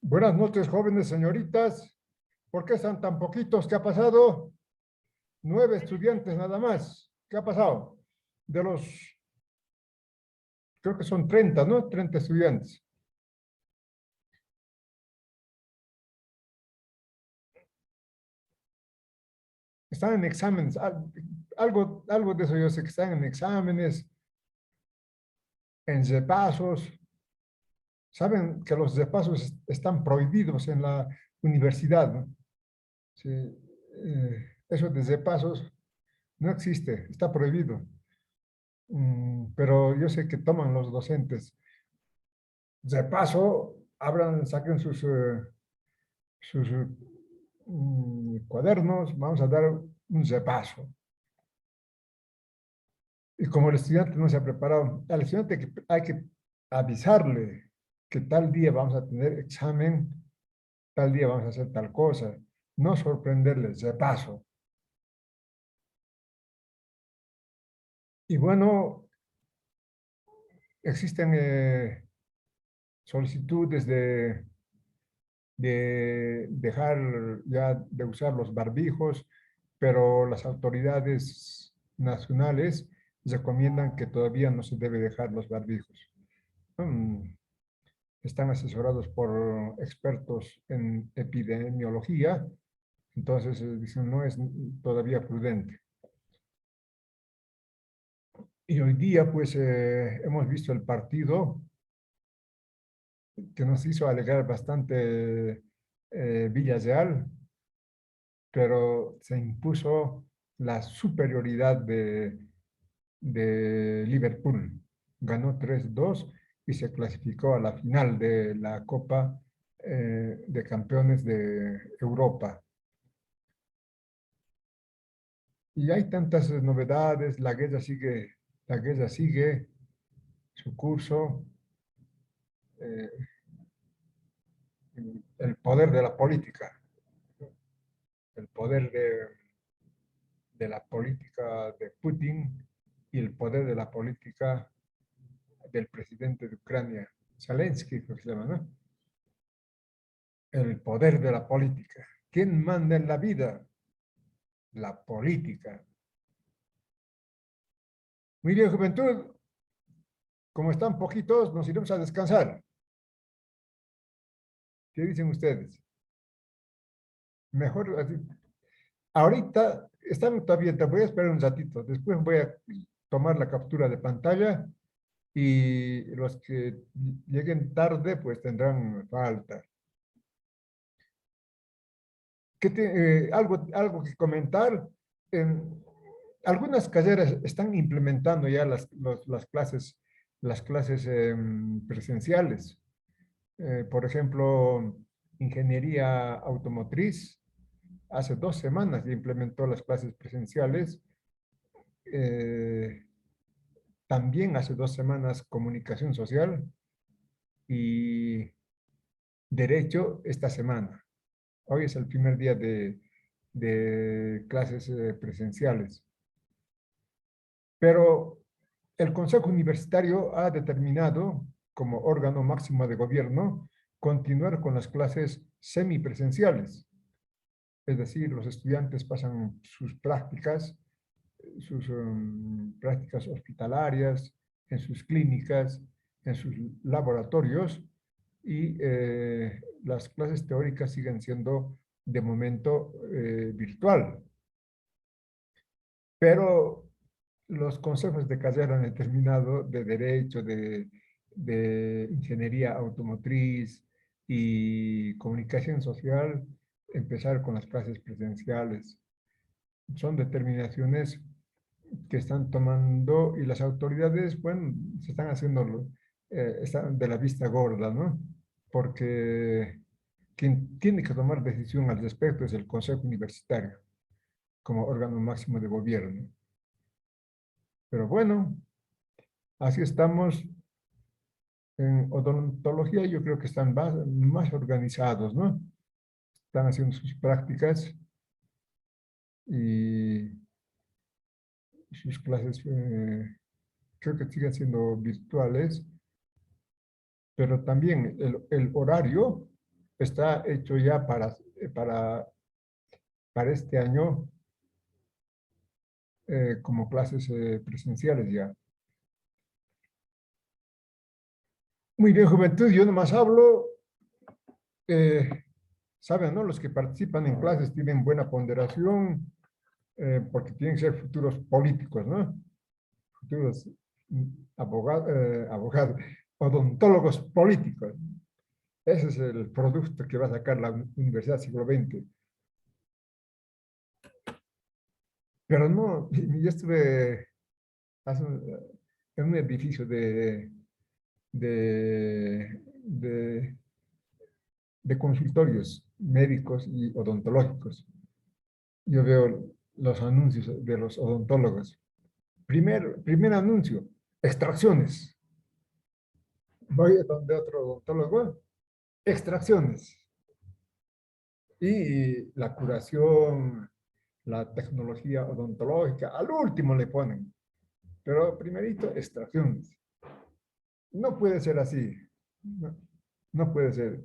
Buenas noches, jóvenes señoritas. ¿Por qué están tan poquitos? ¿Qué ha pasado? 9 estudiantes nada más. ¿Qué ha pasado? De los, creo que son 30, ¿no? 30 estudiantes. Están en exámenes. Algo de eso yo sé que están en exámenes, en repasos. Saben que los repasos están prohibidos en la universidad, ¿no? Sí, eso de repasos no existe, está prohibido. Pero yo sé que toman los docentes. De paso, saquen sus cuadernos, vamos a dar un repaso. Y como el estudiante no se ha preparado, al estudiante hay que avisarle que tal día vamos a tener examen, tal día vamos a hacer tal cosa, no sorprenderles, repaso. Y bueno, existen solicitudes de dejar ya de usar los barbijos, pero las autoridades nacionales recomiendan que todavía no se debe dejar los barbijos. Mm, Están asesorados por expertos en epidemiología, entonces dicen no es todavía prudente. Y hoy día pues hemos visto el partido que nos hizo alegrar bastante Villarreal, pero se impuso la superioridad de Liverpool. Ganó 3-2 y se clasificó a la final de la Copa de Campeones de Europa. Y hay tantas novedades, la guerra sigue su curso, eh, el poder de la política, el poder de la política de Putin y el poder de la política del presidente de Ucrania, Zelensky, creo que se llama, ¿no? El poder de la política. ¿Quién manda en la vida? La política. Muy bien, juventud, como están poquitos, nos iremos a descansar. ¿Qué dicen ustedes? Mejor así. Ahorita están todavía, te voy a esperar un ratito. Después voy a tomar la captura de pantalla y los que lleguen tarde, pues tendrán falta. Algo que comentar. En algunas carreras están implementando ya las clases presenciales. Por ejemplo, ingeniería automotriz, hace 2 semanas ya implementó las clases presenciales. Eh, También hace 2 semanas comunicación social y derecho esta semana. Hoy es el primer día de clases presenciales. Pero el Consejo Universitario ha determinado, como órgano máximo de gobierno, continuar con las clases semipresenciales. Es decir, los estudiantes pasan sus prácticas hospitalarias, en sus clínicas, en sus laboratorios, y las clases teóricas siguen siendo de momento virtual. Pero los consejos de carrera han determinado de derecho, de ingeniería automotriz y comunicación social, empezar con las clases presenciales. Son determinaciones que están tomando y las autoridades, bueno, se están haciendo, están de la vista gorda, ¿no? Porque quien tiene que tomar decisión al respecto es el Consejo Universitario como órgano máximo de gobierno. Pero bueno, así estamos. En odontología yo creo que están más organizados, ¿no? Están haciendo sus prácticas y sus clases creo que siguen siendo virtuales, pero también el horario está hecho ya para este año como clases presenciales ya. Muy bien, juventud, yo nomás hablo, eh, saben, ¿no? Los que participan en clases tienen buena ponderación, porque tienen que ser futuros políticos, ¿no? Futuros abogados, odontólogos políticos. Ese es el producto que va a sacar la Universidad Siglo XX. Pero no, yo estuve en un edificio de, de, de consultorios médicos y odontológicos. Yo veo los anuncios de los odontólogos. Primer anuncio, extracciones. Voy a donde otro odontólogo, extracciones. Y la curación, la tecnología odontológica, al último le ponen. Pero primerito, extracciones. No puede ser así. No, no puede ser.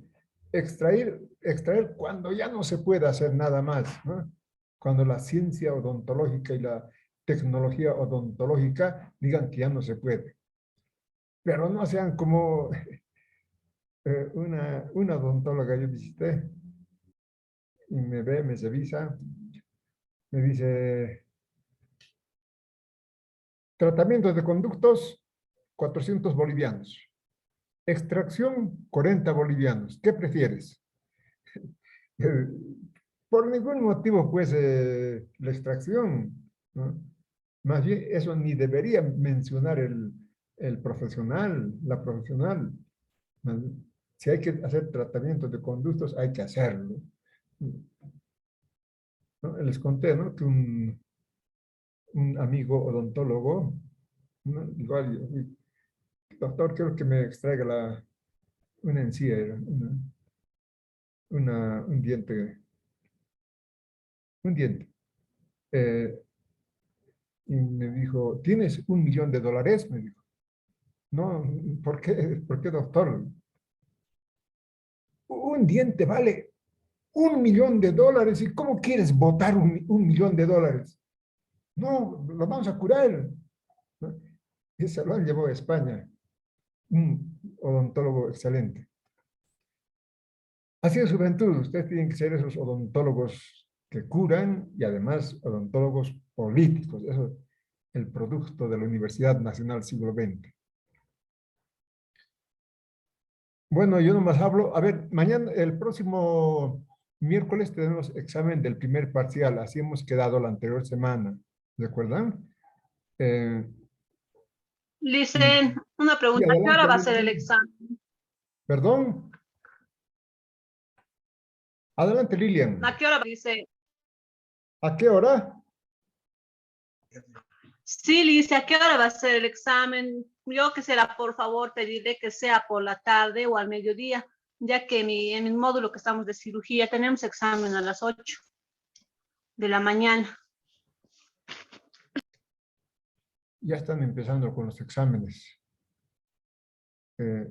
Extraer cuando ya no se puede hacer nada más, ¿no? Cuando la ciencia odontológica y la tecnología odontológica digan que ya no se puede. Pero no sean como una odontóloga yo visité y me ve, me revisa, me dice, tratamiento de conductos, 400 bolivianos. Extracción, 40 bolivianos. ¿Qué prefieres? Eh, Por ningún motivo, pues, la extracción, ¿no? Más bien, eso ni debería mencionar el profesional, la profesional. Si hay que hacer tratamientos de conductos, hay que hacerlo. ¿No? Les conté, ¿no? Que un amigo odontólogo, ¿no? Igual, doctor, quiero que me extraiga una encía, un diente. Eh, y me dijo, ¿tienes $1.000.000? Me dijo. No, ¿por qué, doctor? Un diente vale $1.000.000. ¿Y cómo quieres botar $1.000.000? No, lo vamos a curar. ¿No? Y se lo han llevado a España. Un odontólogo excelente. Así es, juventud. Ustedes tienen que ser esos odontólogos que curan y además odontólogos políticos. Eso es el producto de la Universidad Nacional Siglo XX. Bueno, yo nomás hablo. A ver, mañana, el próximo miércoles tenemos examen del primer parcial. Así hemos quedado la anterior semana. ¿Recuerdan? Eh, y, Licen, una y pregunta, ¿a qué hora adelante, va a ser el Lilian. examen? Perdón. Adelante, ¿A Lilian. qué hora dice? ¿A qué hora? Sí, Lice, ¿a qué hora va a ser el examen? Yo quisiera, por favor, pedirle que sea por la tarde o al mediodía, ya que en mi módulo que estamos de cirugía tenemos examen a las 8 de la mañana. Ya están empezando con los exámenes. Eh,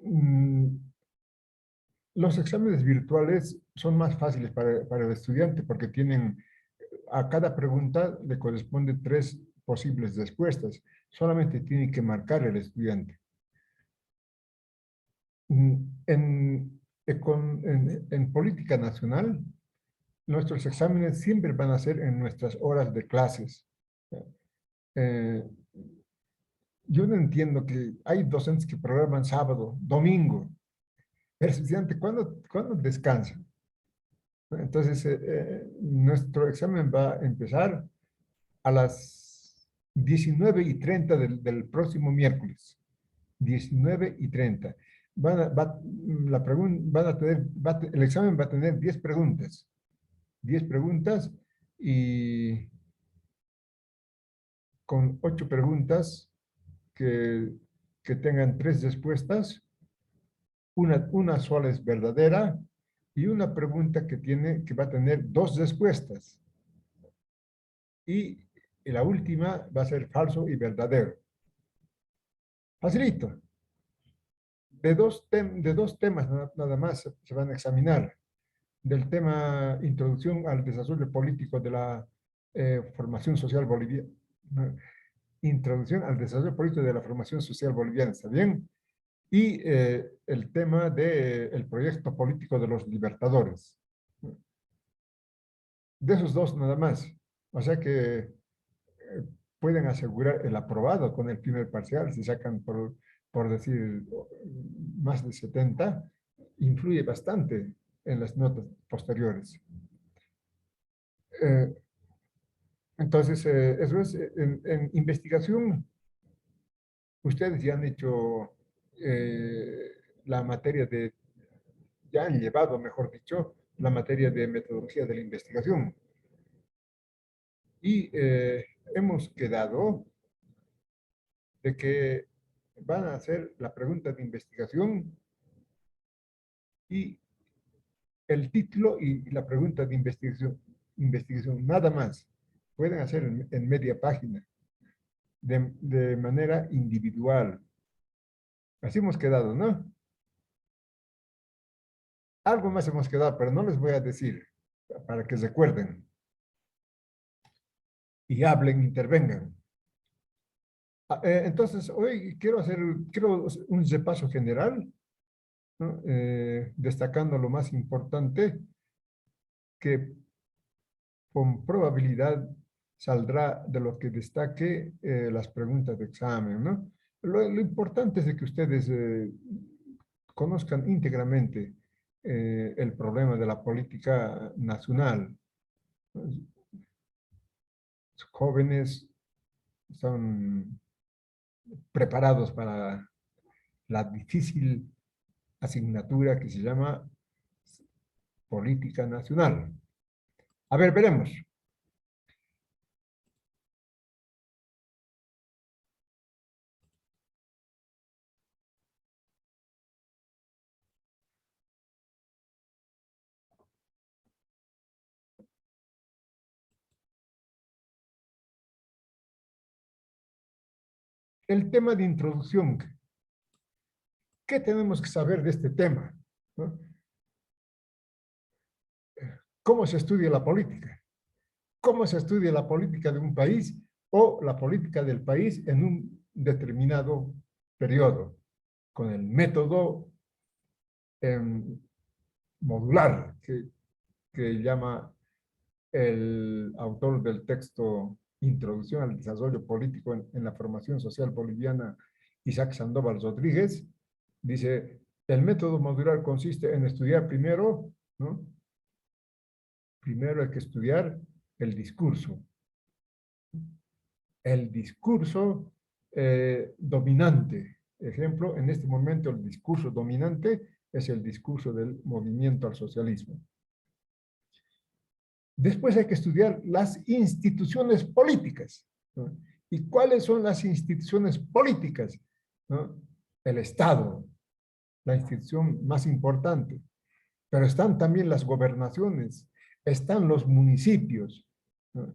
mm, los exámenes virtuales son más fáciles para el estudiante porque tienen, a cada pregunta le corresponde 3 posibles respuestas. Solamente tiene que marcar el estudiante. En política nacional, nuestros exámenes siempre van a ser en nuestras horas de clases. Eh, yo no entiendo que hay docentes que programan sábado, domingo. El estudiante, ¿cuándo descansa? Entonces, nuestro examen va a empezar a las 19:30 del próximo miércoles. 19:30. El examen va a tener 10 preguntas. 10 preguntas y con 8 preguntas que, que tengan 3 respuestas. Una sola es verdadera y una pregunta que va a tener 2 respuestas. Y la última va a ser falso y verdadero. Facilito. de dos temas nada más se van a examinar. Del tema introducción al desarrollo político de la formación social boliviana. Introducción al desarrollo político de la formación social boliviana, ¿está bien? Y el tema del proyecto político de los libertadores. De esos dos nada más. O sea que pueden asegurar el aprobado con el primer parcial, si sacan por decir más de 70, influye bastante en las notas posteriores. Eh, entonces, eso es, en investigación, ustedes ya han hecho la materia de, ya han llevado, mejor dicho, la materia de metodología de la investigación. Y hemos quedado de que van a hacer la pregunta de investigación y el título y la pregunta de investigación, nada más. Pueden hacer en media página, de manera individual. Así hemos quedado, ¿no? Algo más hemos quedado, pero no les voy a decir, para que recuerden y hablen, intervengan. Entonces, hoy quiero un repaso general, ¿no? Destacando lo más importante que con probabilidad saldrá de lo que destaque las preguntas de examen, ¿no? Lo importante es de que ustedes conozcan íntegramente el problema de la política nacional. Los jóvenes están preparados para la difícil asignatura que se llama política nacional. A ver, veremos. El tema de introducción. ¿Qué tenemos que saber de este tema? ¿No? ¿Cómo se estudia la política? ¿Cómo se estudia la política de un país o la política del país en un determinado periodo? Con el método modular que llama el autor del texto Introducción al Desarrollo Político en la Formación Social Boliviana, Isaac Sandoval Rodríguez, dice, el método modular consiste en estudiar primero, ¿no? Primero hay que estudiar el discurso. El discurso dominante. Ejemplo, en este momento el discurso dominante es el discurso del movimiento al socialismo. Después hay que estudiar las instituciones políticas, ¿no? ¿Y cuáles son las instituciones políticas? ¿No? El Estado, la institución más importante. Pero están también las gobernaciones, están los municipios, ¿no?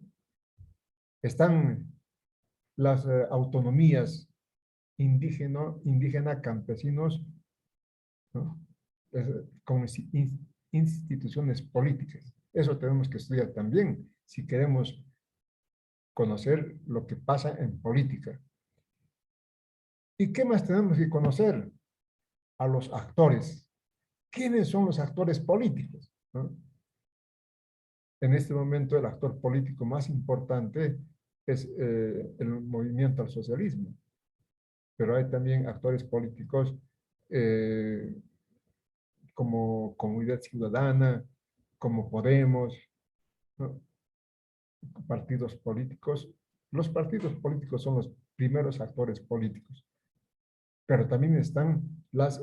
Están las autonomías indígena, campesinos, ¿no? Como instituciones políticas. Eso tenemos que estudiar también si queremos conocer lo que pasa en política. ¿Y qué más tenemos que conocer? A los actores. ¿Quiénes son los actores políticos? ¿No? En este momento el actor político más importante es el movimiento al socialismo, pero hay también actores políticos eh, como Comunidad Ciudadana, como Podemos, ¿no? Partidos políticos. Los partidos políticos son los primeros actores políticos, pero también están las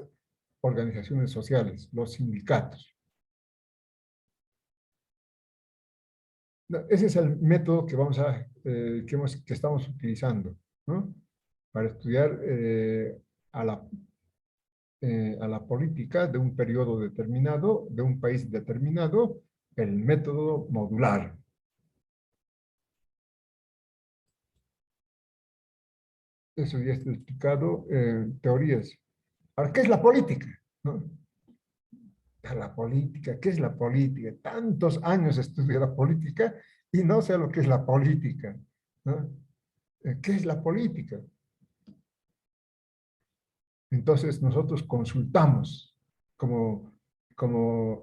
organizaciones sociales, los sindicatos. Ese es el método que que estamos utilizando, ¿no? Para estudiar a la política de un periodo determinado, de un país determinado, el método modular. Eso ya está explicado. Teorías. Ahora, ¿qué es la política? ¿No? La política, ¿qué es la política? Tantos años estudio la política y no sé lo que es la política, ¿no? ¿Qué es la política? Entonces nosotros consultamos como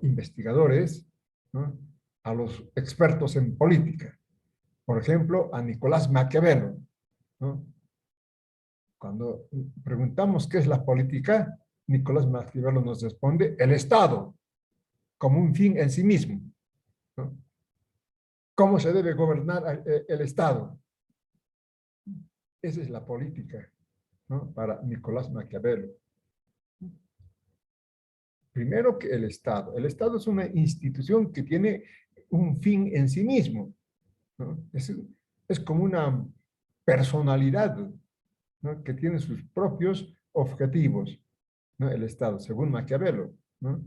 investigadores, ¿no?, a los expertos en política. Por ejemplo, a Nicolás Maquiavelo, ¿no? Cuando preguntamos qué es la política, Nicolás Maquiavelo nos responde el Estado como un fin en sí mismo, ¿no? ¿Cómo se debe gobernar el Estado? Esa es la política, ¿no?, para Nicolás Maquiavelo. Primero que el Estado. El Estado es una institución que tiene un fin en sí mismo, ¿no? Es como una personalidad, ¿no?, que tiene sus propios objetivos, ¿no?, el Estado, según Maquiavelo, ¿no?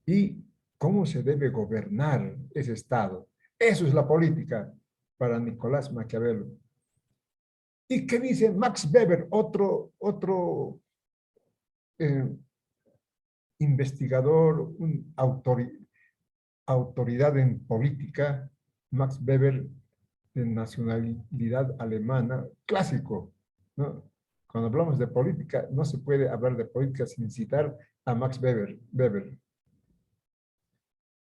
Y cómo se debe gobernar ese Estado. Eso es la política para Nicolás Maquiavelo. ¿Y qué dice Max Weber, otro eh, investigador, autoridad en política? Max Weber, de nacionalidad alemana, clásico, ¿no? Cuando hablamos de política, no se puede hablar de política sin citar a Max Weber.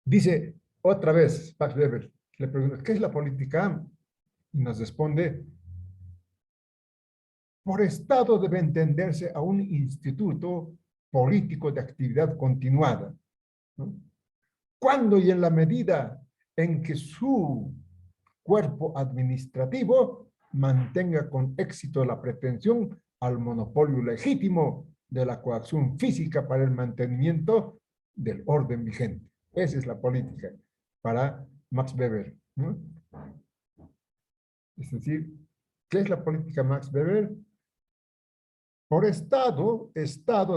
Dice otra vez Max Weber, le pregunta, ¿qué es la política? Y nos responde, por Estado debe entenderse a un instituto político de actividad continuada, ¿no?, cuando y en la medida en que su cuerpo administrativo mantenga con éxito la pretensión al monopolio legítimo de la coacción física para el mantenimiento del orden vigente. Esa es la política para Max Weber, ¿no? Es decir, ¿qué es la política Max Weber? Por Estado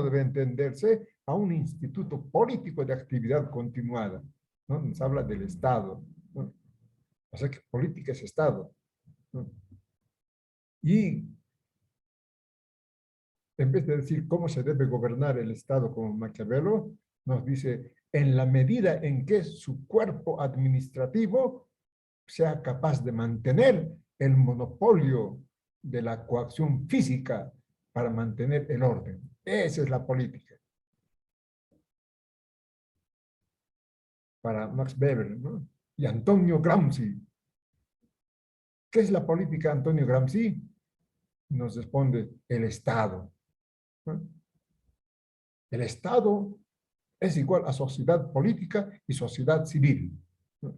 debe entenderse a un instituto político de actividad continuada, ¿no? Nos habla del Estado, ¿no? O sea que política es Estado, ¿no? Y en vez de decir cómo se debe gobernar el Estado como Maquiavelo, nos dice, en la medida en que su cuerpo administrativo sea capaz de mantener el monopolio de la coacción física para mantener el orden. Esa es la política para Max Weber, ¿no? Y Antonio Gramsci. ¿Qué es la política, Antonio Gramsci? Nos responde el Estado, ¿no? El Estado es igual a sociedad política y sociedad civil, ¿no?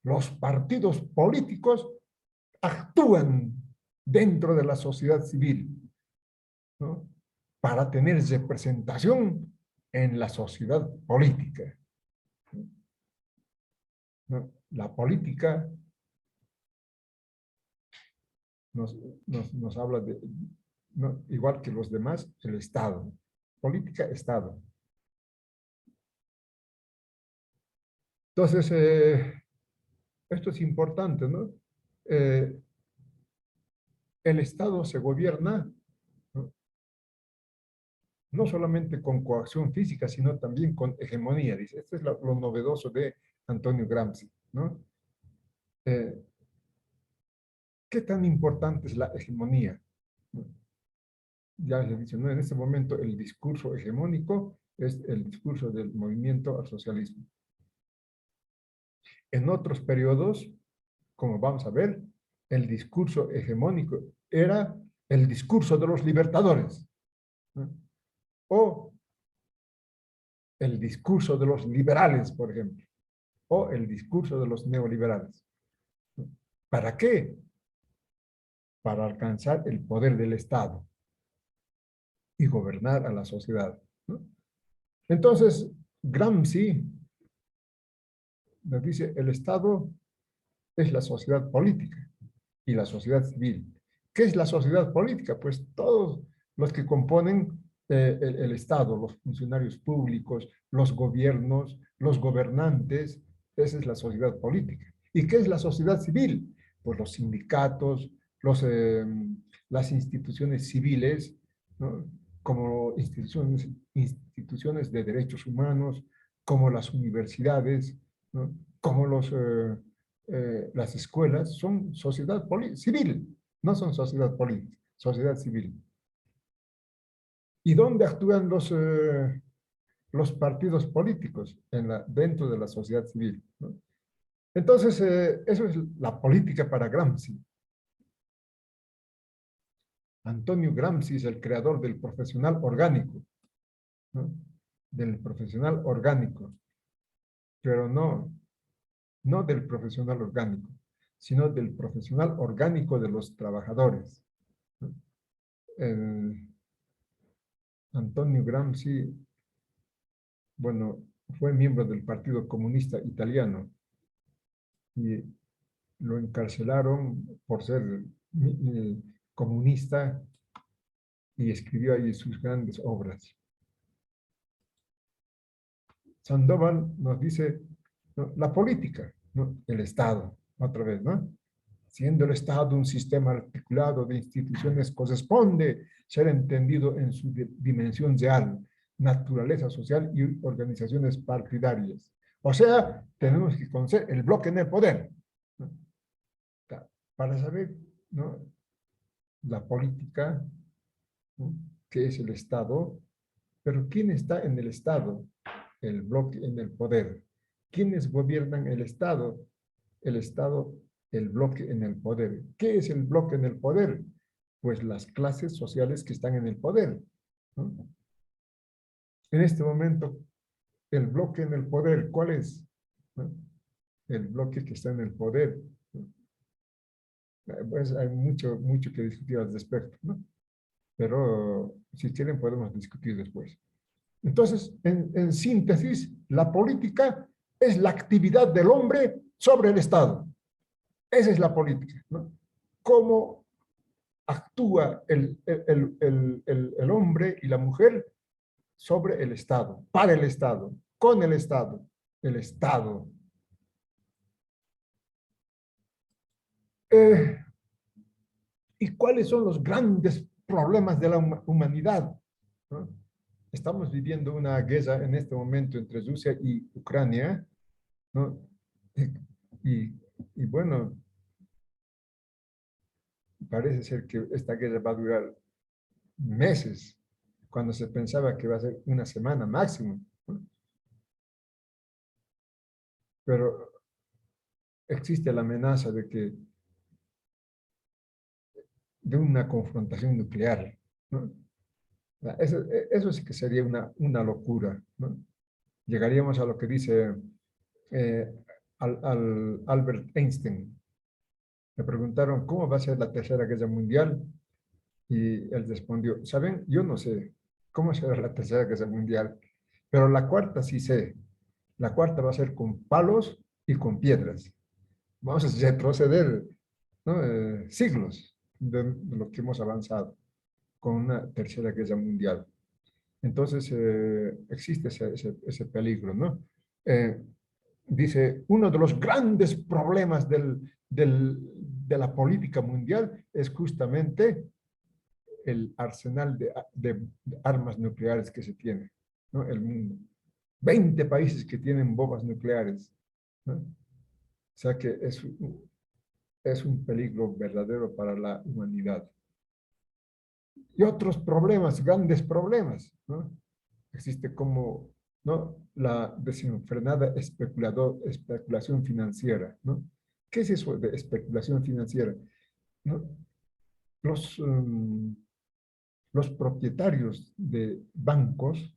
Los partidos políticos actúan dentro de la sociedad civil, ¿no?, para tener representación en la sociedad política, ¿no? La política nos, nos habla de, ¿no?, igual que los demás, el Estado. Política, Estado. Entonces, esto es importante, ¿no? El Estado se gobierna, ¿no?, no solamente con coacción física, sino también con hegemonía, dice. Esto es lo novedoso de Antonio Gramsci, ¿no? Eh, ¿Qué tan importante es la hegemonía? Ya les he dicho, ¿no? En este momento el discurso hegemónico es el discurso del movimiento al socialismo. En otros periodos, como vamos a ver, el discurso hegemónico era el discurso de los libertadores, ¿no?, o el discurso de los liberales, por ejemplo, o el discurso de los neoliberales. ¿Para qué? Para alcanzar el poder del Estado y gobernar a la sociedad, ¿no? Entonces, Gramsci nos dice, el Estado es la sociedad política y la sociedad civil. ¿Qué es la sociedad política? Pues todos los que componen el Estado, los funcionarios públicos, los gobiernos, los gobernantes, esa es la sociedad política. ¿Y qué es la sociedad civil? Pues los sindicatos, las instituciones civiles ¿no? Como instituciones de derechos humanos, como las universidades, ¿no? Como las escuelas, son sociedad civil, no son sociedad política, sociedad civil. ¿Y dónde actúan los partidos políticos? Dentro de la sociedad civil, ¿no? Entonces, eso es la política para Gramsci. Antonio Gramsci es el creador del profesional orgánico, ¿no? Del profesional orgánico, pero no del profesional orgánico, sino del profesional orgánico de los trabajadores, ¿no? Antonio Gramsci, bueno, fue miembro del Partido Comunista Italiano y lo encarcelaron por ser comunista y escribió ahí sus grandes obras. Sandoval nos dice, ¿no? La política, ¿no? El Estado, otra vez, ¿no? Siendo el Estado un sistema articulado de instituciones, corresponde ser entendido en su dimensión real, naturaleza social y organizaciones partidarias. O sea, tenemos que conocer el bloque en el poder, ¿no? Para saber, ¿no? La política, ¿no? ¿Qué es el Estado? Pero ¿quién está en el Estado? El bloque en el poder. ¿Quiénes gobiernan el Estado? El Estado, el bloque en el poder. ¿Qué es el bloque en el poder? Pues las clases sociales que están en el poder, ¿no? En este momento, el bloque en el poder, ¿cuál es? ¿No? El bloque que está en el poder, ¿no? Pues hay mucho que discutir al respecto, ¿no? Pero si quieren podemos discutir después. Entonces, en síntesis, la política es la actividad del hombre sobre el Estado. Esa es la política, ¿no? Cómo actúa el hombre y la mujer sobre el Estado, para el Estado, con el Estado, el Estado. Eh, ¿Y cuáles son los grandes problemas de la humanidad? ¿No? Estamos viviendo una guerra en este momento entre Rusia y Ucrania, ¿no? Y, y bueno, parece ser que esta guerra va a durar meses, cuando se pensaba que va a ser una semana máximo, ¿no? Pero existe la amenaza de una confrontación nuclear, ¿no? Eso sí que sería una locura, ¿no? Llegaríamos a lo que dice eh, al Albert Einstein. Le preguntaron, ¿cómo va a ser la Tercera Guerra Mundial? Y él respondió, ¿saben? Yo no sé cómo será la Tercera Guerra Mundial, pero la cuarta sí sé. La cuarta va a ser con palos y con piedras. Vamos a retroceder, ¿no? Siglos de lo que hemos avanzado con una Tercera Guerra Mundial. Entonces, existe ese peligro, ¿no? Eh, Dice, uno de los grandes problemas de la política mundial es justamente el arsenal de armas nucleares que se tiene, ¿no? El mundo. 20 países que tienen bombas nucleares, ¿no? O sea que es un peligro verdadero para la humanidad. Y otros problemas, grandes problemas, ¿no? Existe como, ¿no? La desenfrenada especulación financiera, ¿no? ¿Qué es eso de especulación financiera? ¿No? Los, um, los propietarios de bancos,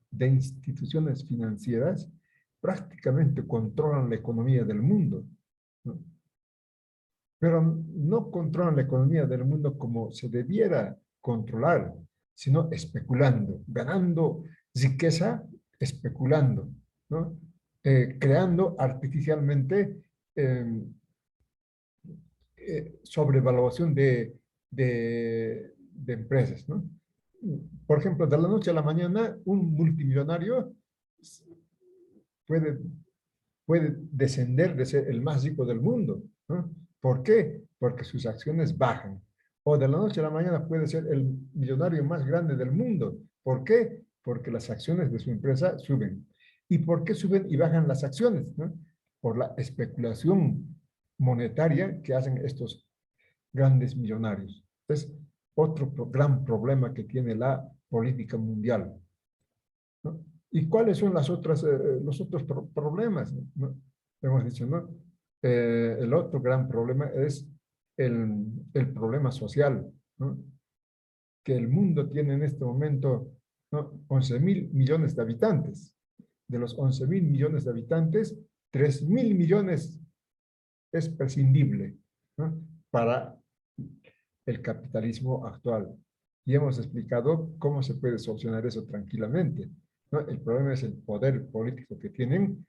de instituciones financieras, prácticamente controlan la economía del mundo, ¿no? Pero no controlan la economía del mundo como se debiera controlar, sino especulando, ganando riqueza especulando, ¿no? Creando artificialmente eh, sobrevaluación de empresas, ¿no? Por ejemplo, de la noche a la mañana, un multimillonario puede, puede descender de ser el más rico del mundo, ¿no? ¿Por qué? Porque sus acciones bajan. o de la noche a la mañana puede ser el millonario más grande del mundo. ¿Por qué? Porque las acciones de su empresa suben. ¿Y por qué suben y bajan las acciones? ¿No? Por la especulación monetaria que hacen estos grandes millonarios. Es otro gran problema que tiene la política mundial, ¿no? ¿Y cuáles son los otros problemas, ¿no? Hemos dicho, ¿no? El otro gran problema es el problema social, ¿no? Que el mundo tiene en este momento, ¿no? 11.000 millones de habitantes. De los 11.000 millones de habitantes, 3.000 millones es prescindible, ¿no? Para el capitalismo actual. Y hemos explicado cómo se puede solucionar eso tranquilamente, ¿no? El problema es el poder político que tienen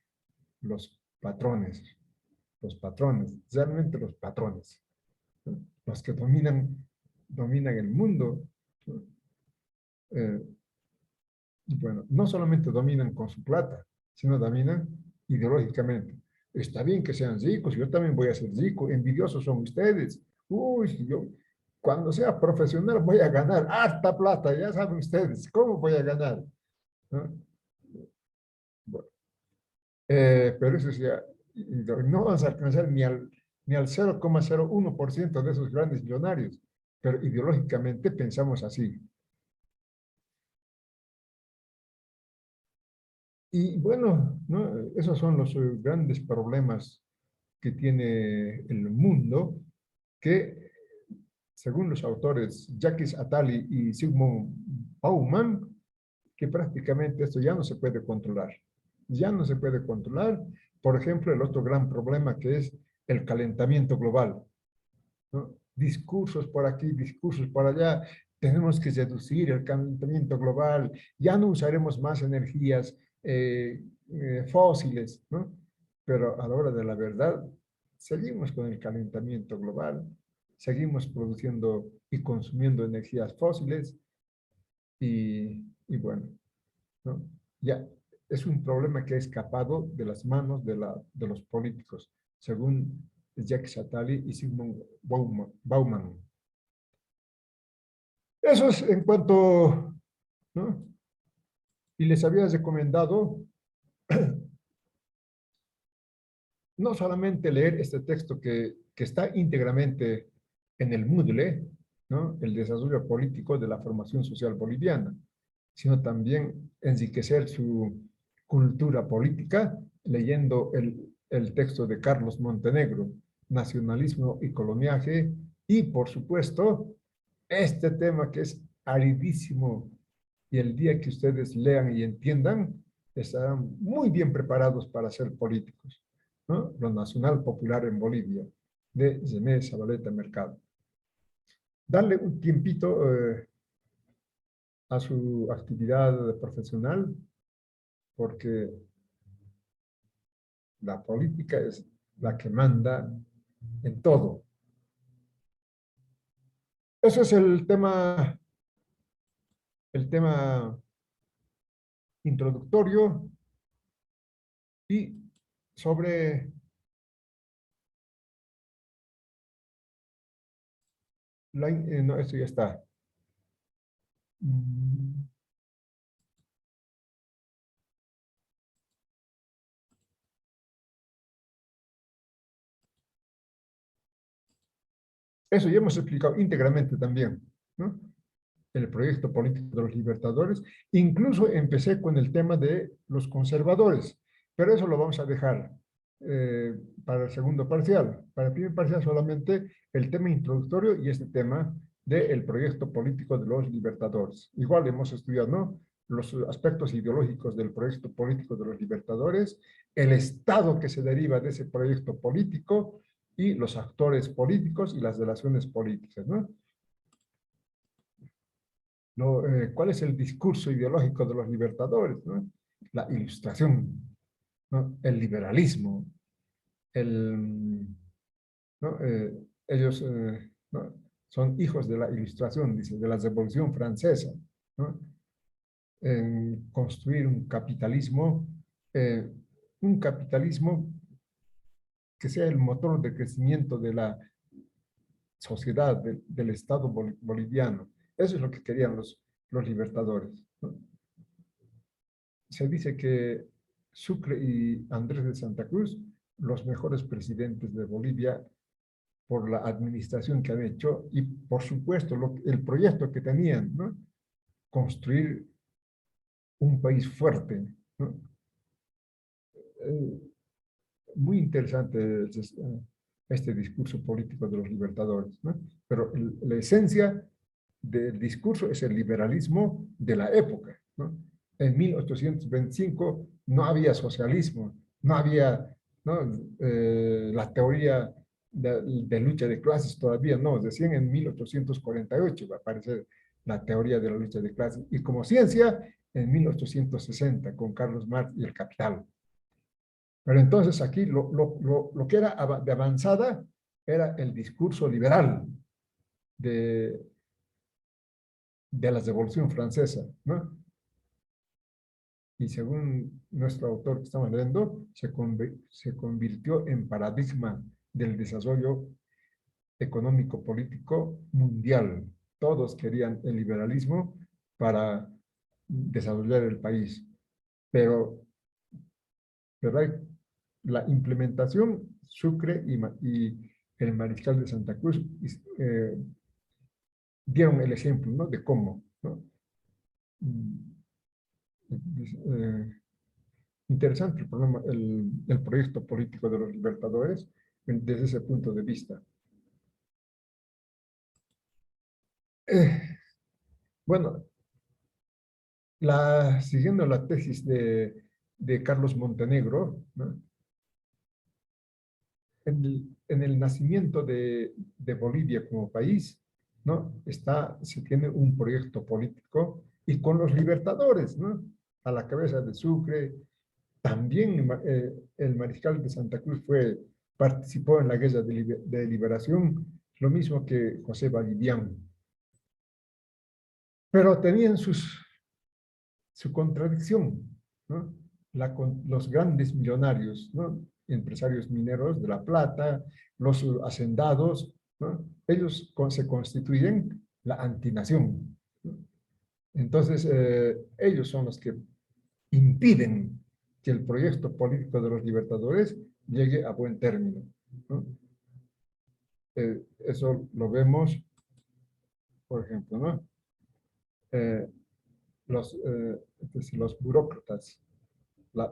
los patrones, realmente los patrones, ¿no? Los que dominan el mundo, ¿no? Eh, bueno, no solamente dominan con su plata, sino dominan ideológicamente. Está bien que sean ricos, yo también voy a ser rico, envidiosos son ustedes. Uy, yo cuando sea profesional voy a ganar harta plata, ya saben ustedes, ¿cómo voy a ganar? ¿No? Bueno, pero eso ya, no vamos a alcanzar ni al 0,01% de esos grandes millonarios, pero ideológicamente pensamos así. Y bueno, ¿no? Esos son los grandes problemas que tiene el mundo, que según los autores Jacques Attali y Sigmund Bauman, que prácticamente esto ya no se puede controlar. Ya no se puede controlar. Por ejemplo, el otro gran problema que es el calentamiento global, ¿no? Discursos por aquí, discursos por allá. Tenemos que reducir el calentamiento global. Ya no usaremos más energías fósiles, ¿no? Pero a la hora de la verdad, seguimos con el calentamiento global, seguimos produciendo y consumiendo energías fósiles y bueno, ¿no? Ya es un problema que ha escapado de las manos de los políticos, según Jacques Attali y Sigmund Bauman. Eso es en cuanto, ¿no? Y les había recomendado no solamente leer este texto que está íntegramente en el Moodle, ¿no? El desarrollo político de la formación social boliviana, sino también enriquecer su cultura política leyendo el texto de Carlos Montenegro, Nacionalismo y Coloniaje, y por supuesto, este tema que es aridísimo, y el día que ustedes lean y entiendan, estarán muy bien preparados para ser políticos, ¿no? Lo Nacional Popular en Bolivia, de René Zabaleta Mercado. Darle un tiempito a su actividad profesional, porque la política es la que manda en todo. Eso es el tema introductorio, y sobre no, esto ya está. Eso ya hemos explicado íntegramente también, ¿no? El proyecto político de los libertadores. Incluso empecé con el tema de los conservadores, pero eso lo vamos a dejar eh, para el segundo parcial. Para el primer parcial solamente el tema introductorio y este tema del proyecto político de los libertadores. Igual hemos estudiado, ¿no? Los aspectos ideológicos del proyecto político de los libertadores, el Estado que se deriva de ese proyecto político y los actores políticos y las relaciones políticas, ¿no? ¿Cuál es el discurso ideológico de los libertadores, ¿no? La ilustración, ¿no? El liberalismo, ¿no? Ellos ¿no? Son hijos de la ilustración, dice, de la Revolución Francesa, ¿no? En construir un capitalismo que sea el motor de crecimiento de la sociedad, del Estado boliviano. Eso es lo que querían los libertadores, ¿no? Se dice que Sucre y Andrés de Santa Cruz, los mejores presidentes de Bolivia por la administración que han hecho y, por supuesto, el proyecto que tenían, ¿no? Construir un país fuerte, ¿no? Muy interesante este discurso político de los libertadores, ¿no? Pero la esencia del discurso es el liberalismo de la época, ¿no? En 1825 no había socialismo, no había, ¿no? La teoría de lucha de clases todavía no, recién en 1848 va a aparecer la teoría de la lucha de clases y como ciencia en 1860 con Carlos Marx y el Capital. Pero entonces aquí lo que era de avanzada era el discurso liberal de, de la Revolución Francesa, ¿no? Y según nuestro autor que estamos leyendo, se convirtió en paradigma del desarrollo económico-político mundial. Todos querían el liberalismo para desarrollar el país, pero hay la implementación, Sucre y el Mariscal de Santa Cruz dieron el ejemplo, ¿no? De cómo, ¿no? Interesante el, problema, el proyecto político de los libertadores desde ese punto de vista. Bueno, siguiendo la tesis de Carlos Montenegro, ¿no? En el nacimiento de Bolivia como país, ¿no? Se tiene un proyecto político y con los libertadores, ¿no? A la cabeza de Sucre. También el mariscal de Santa Cruz participó en la guerra de liberación, lo mismo que José Valdivian. Pero tenían su contradicción, ¿no? Los grandes millonarios, ¿no? Empresarios mineros de La Plata, los hacendados, ¿no? Ellos se constituyen la antinación, ¿no? Entonces, ellos son los que impiden que el proyecto político de los libertadores llegue a buen término, ¿no? Eso lo vemos, por ejemplo, ¿no? Los burócratas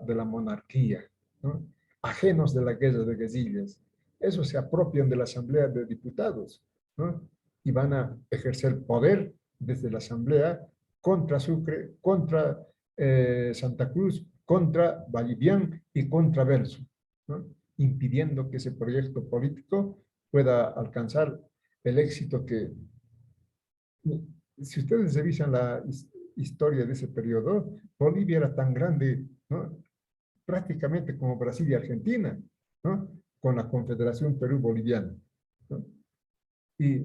de la monarquía, ¿no? Ajenos de la guerra de guerrillas, esos se apropian de la Asamblea de Diputados, ¿no? Y van a ejercer poder desde la Asamblea contra Sucre, contra Santa Cruz, contra Valdivian y contra Belso, ¿no? Impidiendo que ese proyecto político pueda alcanzar el éxito que, si ustedes revisan la historia de ese periodo, Bolivia era tan grande, ¿no? Prácticamente como Brasil y Argentina, ¿no? Con la Confederación Perú-Boliviana, ¿no? Y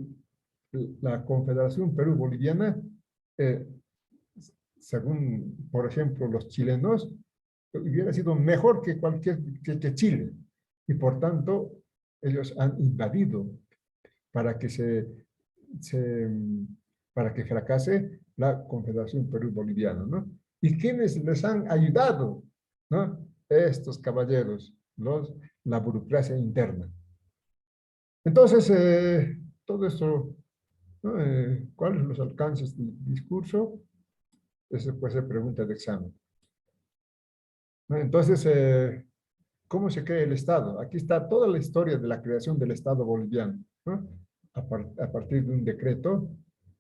la Confederación Perú-Boliviana, eh, según, por ejemplo, los chilenos, hubiera sido mejor que que Chile. Y por tanto, ellos han invadido para que para que fracase la Confederación Perú-Boliviana, ¿no? ¿Y quiénes les han ayudado, ¿no? Estos caballeros, la burocracia interna. Entonces, todo esto, ¿no? ¿Cuáles son los alcances del discurso? Esa puede ser pregunta de examen, ¿no? Entonces, ¿cómo se crea el Estado? Aquí está toda la historia de la creación del Estado boliviano, ¿no? A partir de un decreto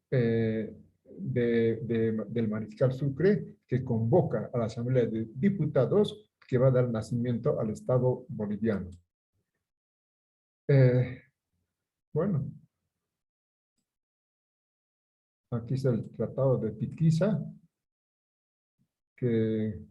del mariscal Sucre que convoca a la Asamblea de Diputados que va a dar nacimiento al Estado boliviano. Bueno, aquí está el Tratado de Pitquiza, que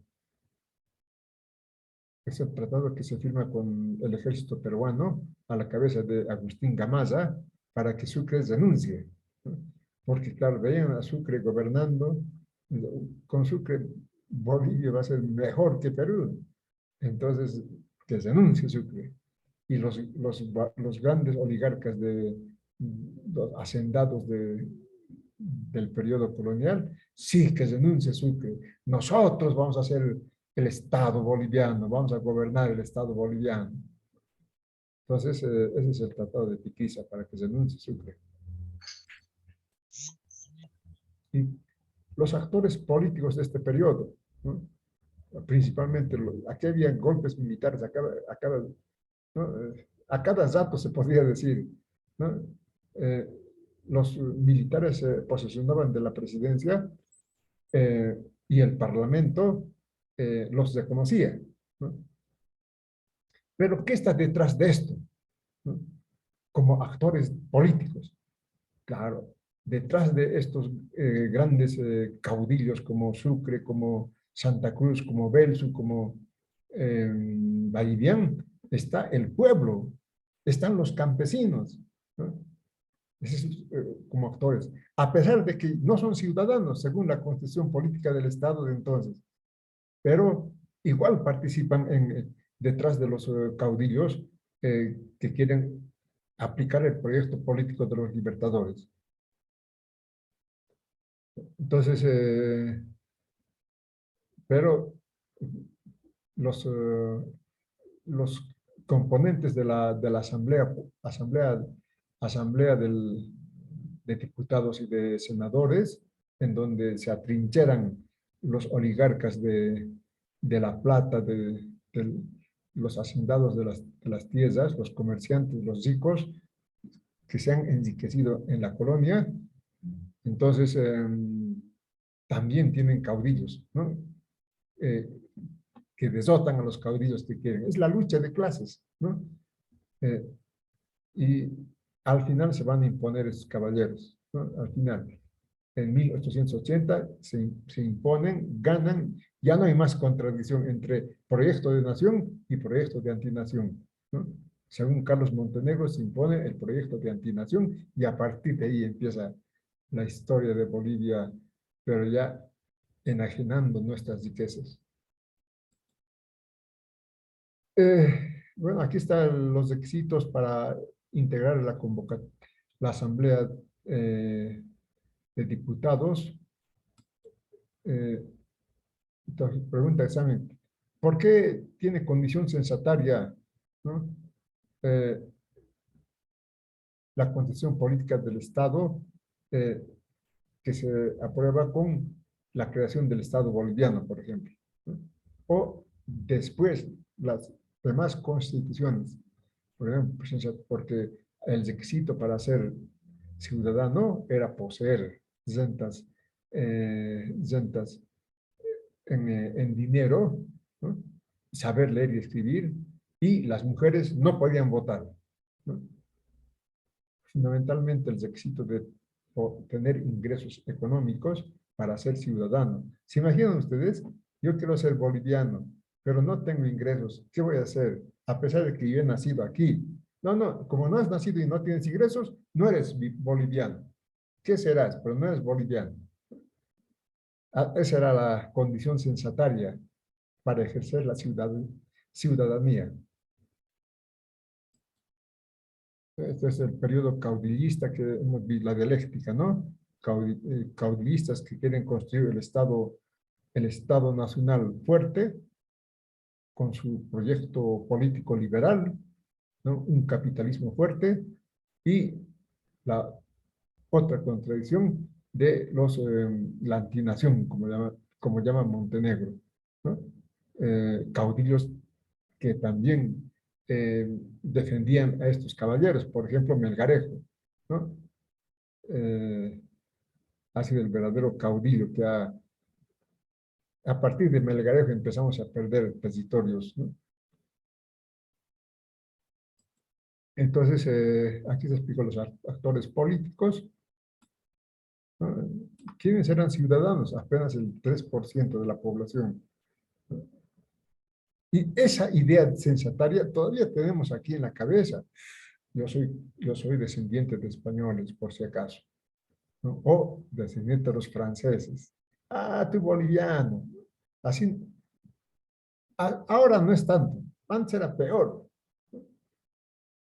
es el tratado que se firma con el ejército peruano a la cabeza de Agustín Gamarra para que Sucre renuncie, ¿no? Porque, claro, veían a Sucre gobernando, con Sucre Bolivia va a ser mejor que Perú. Entonces, que renuncie Sucre. Y los grandes oligarcas los hacendados del periodo colonial, sí que renuncie Sucre. Nosotros vamos a hacer el Estado boliviano, vamos a gobernar el Estado boliviano. Entonces, ese es el Tratado de Tiquiza, para que renuncie Sucre. Y los actores políticos de este periodo, ¿no? Principalmente, aquí había golpes militares ¿no? A cada rato se podría decir, ¿no? Eh, los militares se posesionaban de la presidencia y el parlamento los reconocía, ¿no? Pero ¿qué está detrás de esto? ¿No? Como actores políticos. Claro, detrás de estos grandes caudillos como Sucre, como Santa Cruz, como Belsu, como Vallivian, está el pueblo, están los campesinos, ¿no? Como actores, a pesar de que no son ciudadanos según la constitución política del Estado de entonces, pero igual participan detrás de los caudillos que quieren aplicar el proyecto político de los libertadores. Entonces, pero los, los componentes de la asamblea de diputados y de senadores, en donde se atrincheran los oligarcas de La Plata, de los hacendados de las tierras, los comerciantes, los ricos, que se han enriquecido en la colonia. Entonces, también tienen caudillos, ¿no? Eh, que desotan a los caudillos que quieren. Es la lucha de clases, ¿no? Eh, y al final se van a imponer esos caballeros, ¿no? Al final, en 1880 se imponen, ganan, ya no hay más contradicción entre proyecto de nación y proyecto de antinación, ¿no? Según Carlos Montenegro, se impone el proyecto de antinación y a partir de ahí empieza la historia de Bolivia, pero ya enajenando nuestras riquezas. Bueno, aquí están los requisitos para integrar la Asamblea de Diputados. Entonces, pregunta de examen, ¿por qué tiene condición censataria, ¿no? Eh, la constitución política del Estado eh, que se aprueba con la creación del Estado boliviano, por ejemplo, ¿no? O después las demás constituciones, por ejemplo, porque el requisito para ser ciudadano era poseer rentas en dinero, ¿no? Saber leer y escribir, y las mujeres no podían votar, ¿no? Fundamentalmente el requisito de tener ingresos económicos para ser ciudadano. ¿Se imaginan ustedes? Yo quiero ser boliviano, pero no tengo ingresos. ¿Qué voy a hacer? A pesar de que yo he nacido aquí. No, no, como no has nacido y no tienes ingresos, no eres boliviano. ¿Qué serás? Pero no eres boliviano. Esa era la condición censataria para ejercer la ciudadanía. Este es el periodo caudillista que hemos visto, la dialéctica, ¿no? Caudillistas que quieren construir el Estado nacional fuerte con su proyecto político liberal, ¿no? Un capitalismo fuerte, y la otra contradicción de la antinación, como llama Montenegro, ¿no? Caudillos que también defendían a estos caballeros, por ejemplo, Melgarejo, ¿no? Ha sido el verdadero caudillo que a partir de Melgarejo empezamos a perder territorios, ¿no? Entonces, aquí se explicó los actores políticos, ¿no? ¿Quiénes eran ciudadanos? Apenas el 3% de la población. Y esa idea sensataria todavía tenemos aquí en la cabeza. Yo soy descendiente de españoles, por si acaso, ¿no? O descendiente de los franceses. Ah, tú boliviano. Así, ahora no es tanto. Antes era peor.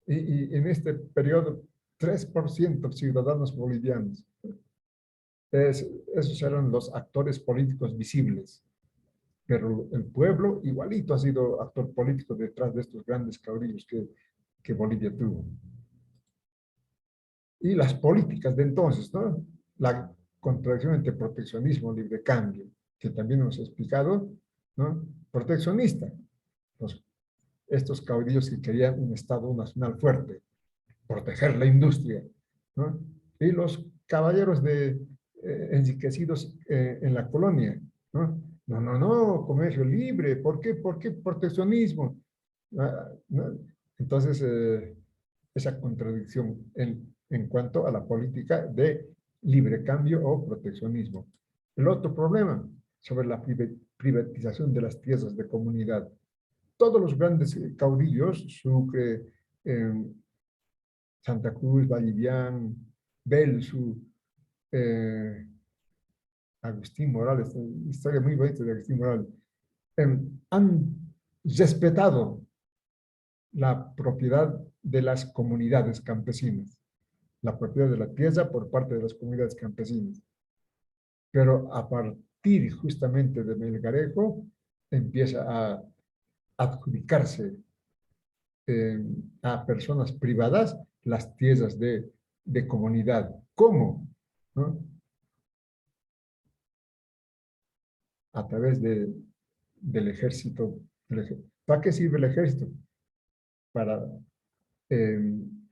Y en este periodo 3% ciudadanos bolivianos. Esos eran los actores políticos visibles. Pero el pueblo igualito ha sido actor político detrás de estos grandes caudillos que Bolivia tuvo. Y las políticas de entonces, ¿no? La contradicción entre proteccionismo y libre cambio, que también hemos explicado, ¿no? Proteccionista, estos caudillos que querían un Estado nacional fuerte, proteger la industria, ¿no? Y los caballeros enriquecidos en la colonia, ¿no? No, no, no, comercio libre, ¿por qué? ¿Por qué proteccionismo? ¿No? Entonces, esa contradicción en cuanto a la política de libre cambio o proteccionismo. El otro problema sobre la privatización de las tierras de comunidad. Todos los grandes caudillos, Sucre, Santa Cruz, Vallivian, Belsu, Agustín Morales, una historia muy bonita de Agustín Morales, han respetado la propiedad de las comunidades campesinas, la propiedad de la tierra por parte de las comunidades campesinas. Pero a partir justamente de Melgarejo empieza a adjudicarse a personas privadas las tierras de comunidad. ¿Cómo? ¿No? A través del ejército. ¿Para qué sirve el ejército? Para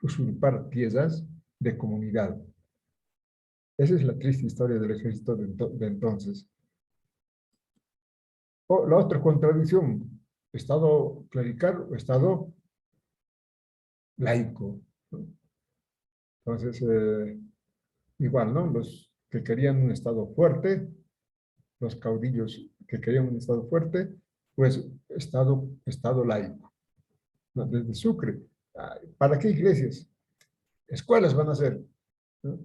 usurpar tierras de comunidad. Esa es la triste historia del ejército de entonces. O la otra contradicción, Estado clerical o Estado laico, ¿no? Entonces, igual, ¿no? Los que querían un Estado fuerte, los caudillos que querían un Estado fuerte, pues Estado laico, ¿no? Desde Sucre. ¿Para qué iglesias? Escuelas van a hacer, ¿no?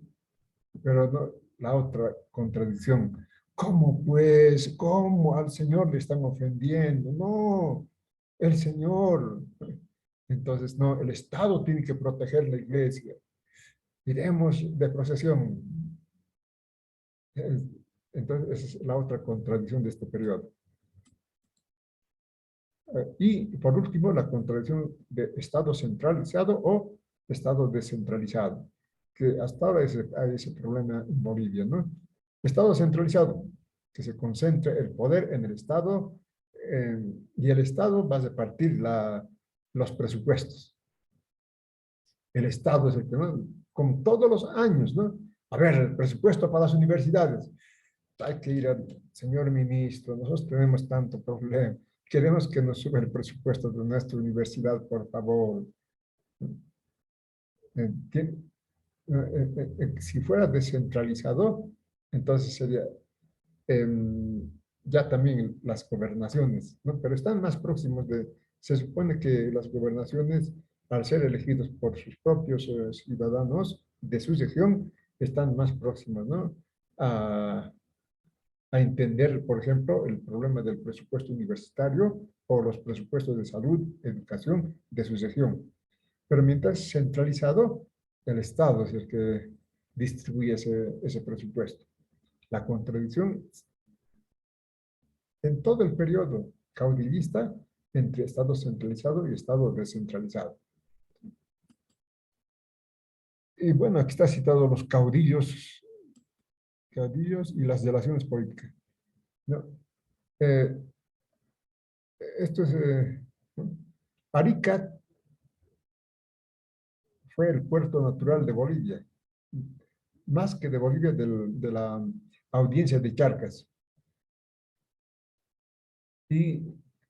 Pero no, la otra contradicción, ¿cómo pues? ¿Cómo al Señor le están ofendiendo? No, el Señor. Entonces, no, el Estado tiene que proteger la iglesia. Iremos de procesión. Entonces, esa es la otra contradicción de este periodo. Y por último, la contradicción de Estado centralizado o Estado descentralizado, que hasta ahora hay ese problema en Bolivia, ¿no? Estado centralizado, que se concentre el poder en el Estado y el Estado va a repartir los presupuestos. El Estado es el que, ¿no? Como todos los años, ¿no? A ver, el presupuesto para las universidades. Hay que ir al señor ministro, nosotros tenemos tanto problema. Queremos que nos suba el presupuesto de nuestra universidad, por favor. Si fuera descentralizado, entonces sería ya también las gobernaciones, ¿no? Pero están más próximos se supone que las gobernaciones, al ser elegidos por sus propios ciudadanos de su región, están más próximas, ¿no? A entender, por ejemplo, el problema del presupuesto universitario o los presupuestos de salud, educación de su región. Pero mientras centralizado, el Estado es el que distribuye ese presupuesto. La contradicción en todo el periodo caudillista entre Estado centralizado y Estado descentralizado. Y bueno, aquí está citado los caudillos y las relaciones políticas, ¿no? Esto es, ¿no? Arica fue el puerto natural de Bolivia, más que de Bolivia, de la audiencia de Charcas. Y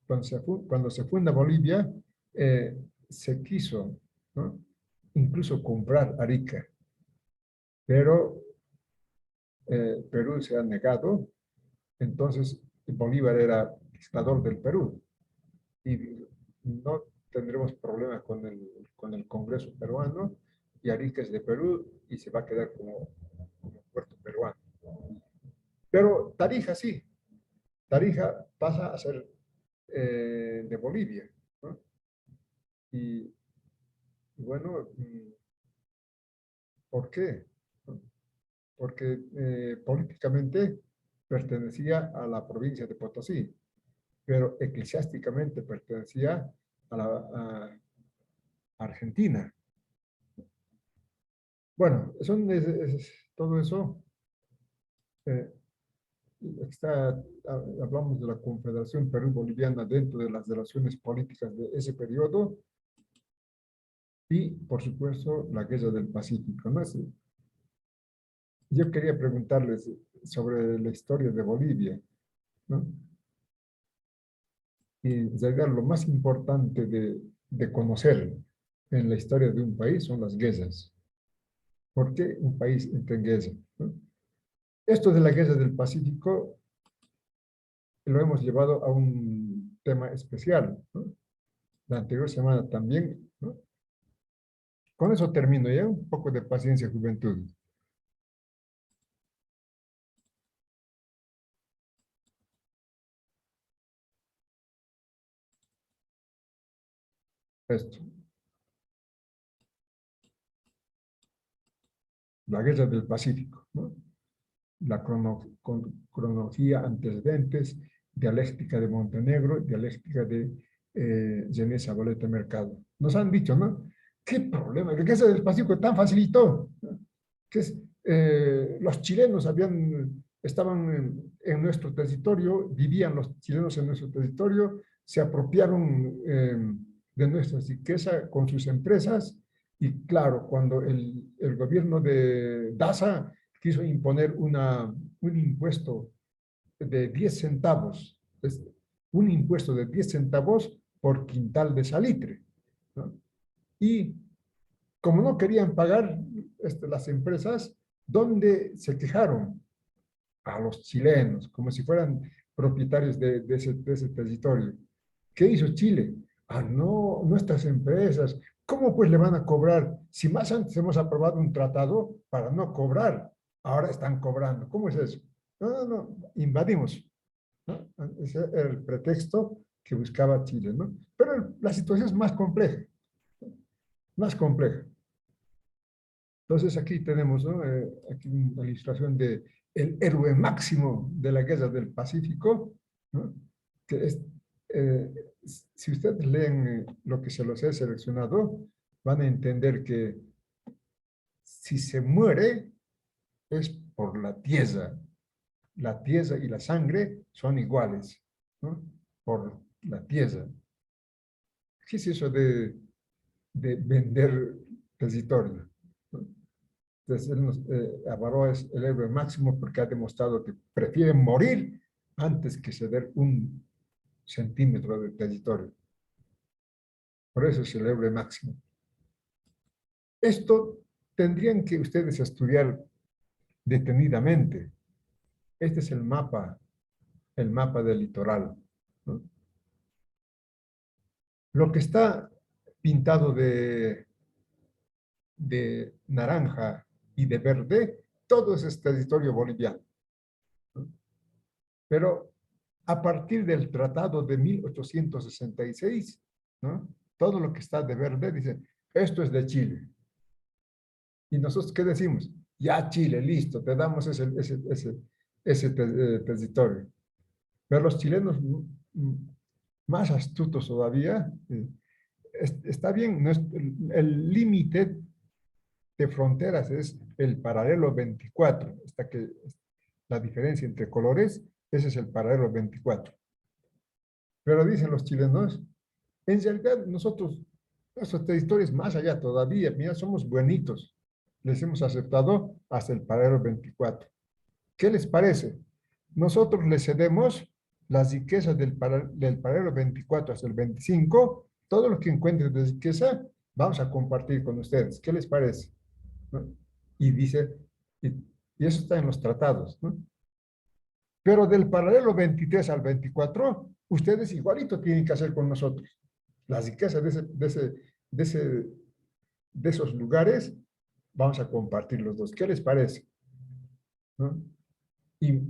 cuando se funda Bolivia, se quiso, ¿no? Incluso comprar Arica, pero Perú se ha negado, entonces Bolívar era dictador del Perú y no tendremos problemas con el Congreso peruano y Arica es de Perú y se va a quedar como puerto peruano. Pero Tarija sí, Tarija pasa a ser de Bolivia, ¿no? Y bueno, ¿Por qué? Porque políticamente pertenecía a la provincia de Potosí, pero eclesiásticamente pertenecía a Argentina. Bueno, todo eso eh, hablamos de la Confederación Perú-Boliviana dentro de las relaciones políticas de ese periodo y, por supuesto, la Guerra del Pacífico, ¿no? Yo quería preguntarles sobre la historia de Bolivia, ¿no? Y en realidad lo más importante de conocer en la historia de un país son las guerras. ¿Por qué un país entra en guerra? ¿No? Esto de la Guerra del Pacífico lo hemos llevado a un tema especial, ¿no? La anterior semana también, ¿no? Con eso termino ya, un poco de paciencia, juventud. Esto, la Guerra del Pacífico, ¿no? La cronología, antecedentes, dialéctica de Montenegro, dialéctica de René Zabaleta Mercado. Nos han dicho, ¿no? ¿Qué problema? ¿Qué es el Pacífico tan facilitó? ¿No? Que es, los chilenos estaban en nuestro territorio, vivían los chilenos en nuestro territorio, se apropiaron de nuestra riqueza con sus empresas y claro, cuando el gobierno de Daza quiso imponer un impuesto de 10 centavos, un impuesto de 10 centavos por quintal de salitre, ¿no? Y como no querían pagar las empresas, ¿dónde se quejaron? A los chilenos, como si fueran propietarios de ese territorio. ¿Qué hizo Chile? Ah, no, nuestras empresas, ¿cómo pues le van a cobrar? Si más antes hemos aprobado un tratado para no cobrar, ahora están cobrando. ¿Cómo es eso? No, no, no, invadimos, ¿no? Ese era el pretexto que buscaba Chile, ¿no? Pero la situación es más compleja, más compleja. Entonces aquí tenemos, ¿no? Aquí una ilustración de el héroe máximo de la guerra del Pacífico, ¿no? Que es, eh, si ustedes leen lo que se los he seleccionado, van a entender que si se muere es por la tierra y la sangre son iguales, ¿no? Por la tierra. ¿Qué es eso de vender territorio? ¿No? Entonces, Avaró es el héroe máximo porque ha demostrado que prefiere morir antes que ceder un centímetro de territorio. Por eso es el héroe máximo. Esto tendrían que ustedes estudiar detenidamente. Este es el mapa del litoral, ¿no? Lo que está pintado de naranja y de verde, todo es territorio boliviano, ¿no? Pero a partir del Tratado de 1866, ¿no? Todo lo que está de verde dice, esto es de Chile. ¿Y nosotros qué decimos? Ya Chile, listo, te damos ese territorio. Pero los chilenos más astutos todavía, está bien, no es, el límite de fronteras es el paralelo 24, hasta que la diferencia entre colores, ese es el paralelo 24. Pero dicen los chilenos, en realidad nosotros, nuestro territorio es más allá todavía, mira, somos buenitos, les hemos aceptado hasta el paralelo 24. ¿Qué les parece? Nosotros les cedemos las riquezas del paralelo 24 hasta el 25, todo lo que encuentren de riqueza, vamos a compartir con ustedes. ¿Qué les parece? ¿No? Y dice, y eso está en los tratados, ¿no? Pero del paralelo 23 al 24, ustedes igualito tienen que hacer con nosotros. Las riquezas de esos lugares, vamos a compartir los dos. ¿Qué les parece? ¿No? Y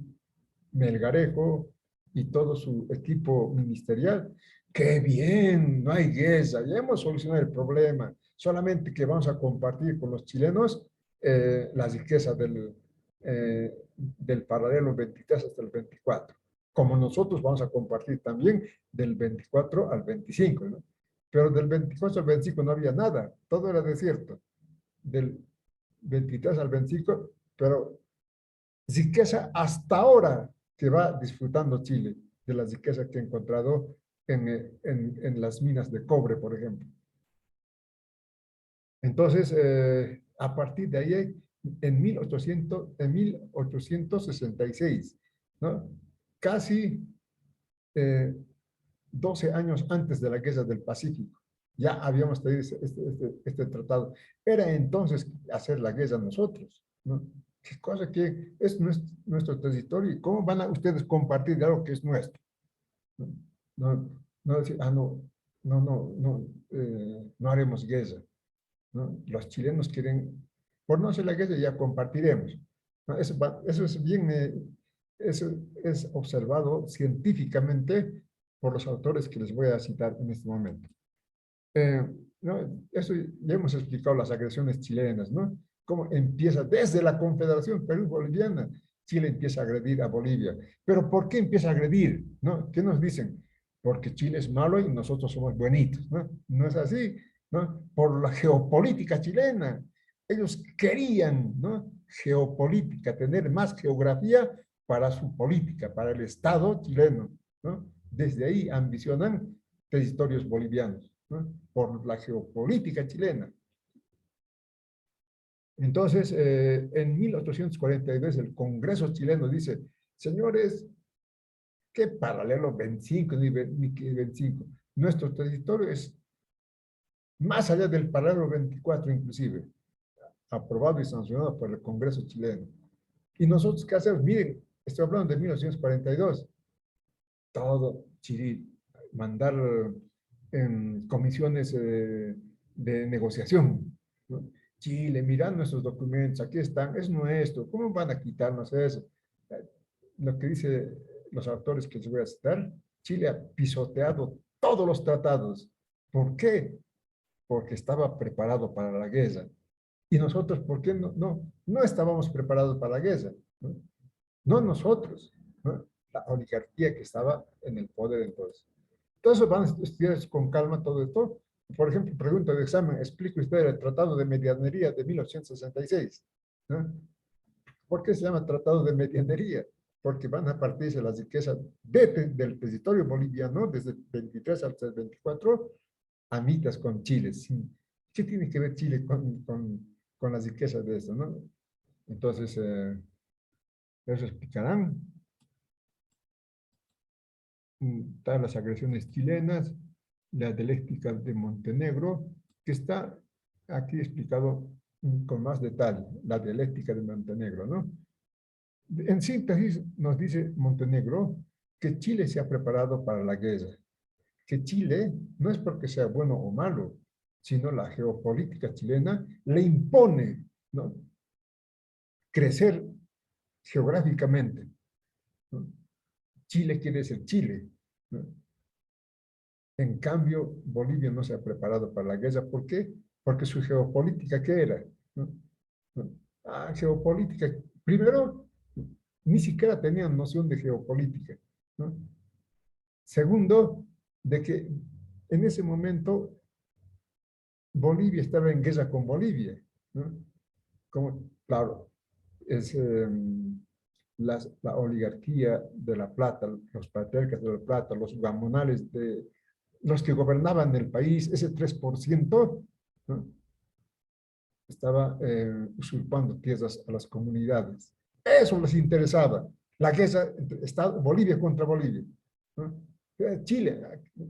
Melgarejo y todo su equipo ministerial, qué bien, no hay guerra, ya hemos solucionado el problema, solamente que vamos a compartir con los chilenos la riqueza del paralelo 23 hasta el 24. Como nosotros vamos a compartir también del 24 al 25, ¿no? Pero del 24 al 25 no había nada, todo era desierto. Del 23 al 25, pero riqueza hasta ahora que va disfrutando Chile, de la riqueza que ha encontrado en las minas de cobre, por ejemplo. Entonces, a partir de ahí, en 1866, ¿no? Casi 12 años antes de la Guerra del Pacífico, ya habíamos tenido este tratado. Era entonces hacer la guerra nosotros, ¿no? Qué cosa que es nuestro territorio y cómo van a ustedes compartir de algo que es nuestro. No, no, no decir, no haremos guerra, ¿no? Los chilenos quieren, por no hacer la guerra ya compartiremos, ¿no? Eso es bien, eso es observado científicamente por los autores que les voy a citar en este momento. ¿No? Eso ya hemos explicado las agresiones chilenas, ¿no? Cómo empieza desde la Confederación Perú-Boliviana, Chile empieza a agredir a Bolivia. ¿Pero por qué empieza a agredir? ¿No? ¿Qué nos dicen? Porque Chile es malo y nosotros somos buenitos, ¿no? No es así, ¿no? Por la geopolítica chilena. Ellos querían, ¿no? Geopolítica, tener más geografía para su política, para el Estado chileno, ¿no? Desde ahí ambicionan territorios bolivianos, ¿no? Por la geopolítica chilena. Entonces, en 1842 el Congreso chileno dice, señores, ¿qué paralelo 25 ni 25? Nuestro territorio es más allá del paralelo 24 inclusive, aprobado y sancionado por el Congreso chileno. ¿Y nosotros qué hacemos? Miren, estoy hablando de 1942. Todo Chile, mandar en comisiones de negociación, ¿no? Chile, mirad nuestros documentos, aquí están, es nuestro, ¿cómo van a quitarnos eso? Lo que dice los autores que les voy a citar, Chile ha pisoteado todos los tratados. ¿Por qué? Porque estaba preparado para la guerra. Y nosotros, ¿por qué no estábamos preparados para la guerra? ¿No? No nosotros, ¿no? La oligarquía que estaba en el poder entonces. Entonces van a estudiar con calma todo esto. Por ejemplo, pregunta de examen, explique usted el Tratado de Medianería de 1866. ¿No? ¿Por qué se llama Tratado de Medianería? Porque van a partirse las riquezas del territorio boliviano desde el 23 hasta el 24 a mitas con Chile. ¿Sí? ¿Qué tiene que ver Chile con las riquezas de esto? ¿No? Entonces, eso explicarán. Están las agresiones chilenas, la dialéctica de Montenegro, que está aquí explicado con más detalle, la dialéctica de Montenegro, ¿no? En síntesis, nos dice Montenegro que Chile se ha preparado para la guerra, que Chile no es porque sea bueno o malo, sino la geopolítica chilena le impone, ¿no? Crecer geográficamente, ¿no? Chile quiere ser Chile, ¿no? En cambio, Bolivia no se ha preparado para la guerra. ¿Por qué? Porque su geopolítica, ¿qué era? ¿No? Geopolítica. Primero, ni siquiera tenían noción de geopolítica, ¿no? Segundo, de que en ese momento Bolivia estaba en guerra con Bolivia, ¿no? Como, claro, es la oligarquía de La Plata, los patriarcas de La Plata, los gamonales de los que gobernaban el país, ese 3%, ¿no? Estaba usurpando tierras a las comunidades. Eso les interesaba. La guerra entre Bolivia contra Bolivia, ¿no? Chile,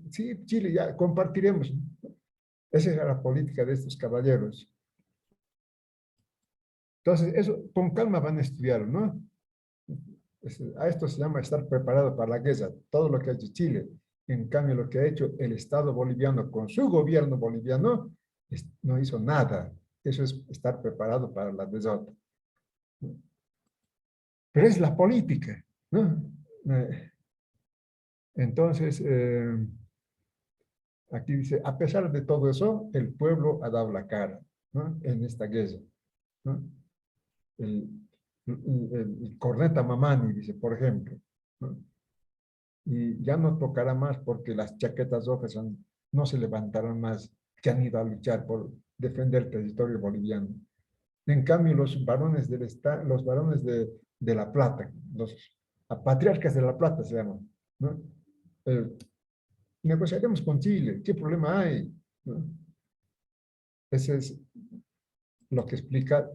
sí, Chile, ya compartiremos. Esa era la política de estos caballeros. Entonces, eso con calma van a estudiar, ¿no? A esto se llama estar preparado para la guerra, todo lo que ha hecho Chile. En cambio, lo que ha hecho el Estado boliviano con su gobierno boliviano, no hizo nada. Eso es estar preparado para la derrota. Pero es la política, ¿no? Entonces, aquí dice, a pesar de todo eso, el pueblo ha dado la cara, ¿no? En esta guerra, ¿no? el, el corneta Mamani, dice, por ejemplo, ¿no? Y ya no tocará más porque las chaquetas rojas no se levantarán más, que han ido a luchar por defender el territorio boliviano. En cambio, los varones los varones de La Plata, los patriarcas de La Plata se llaman, ¿no? Negociaremos con Chile, ¿qué problema hay? ¿No? Ese es lo que explica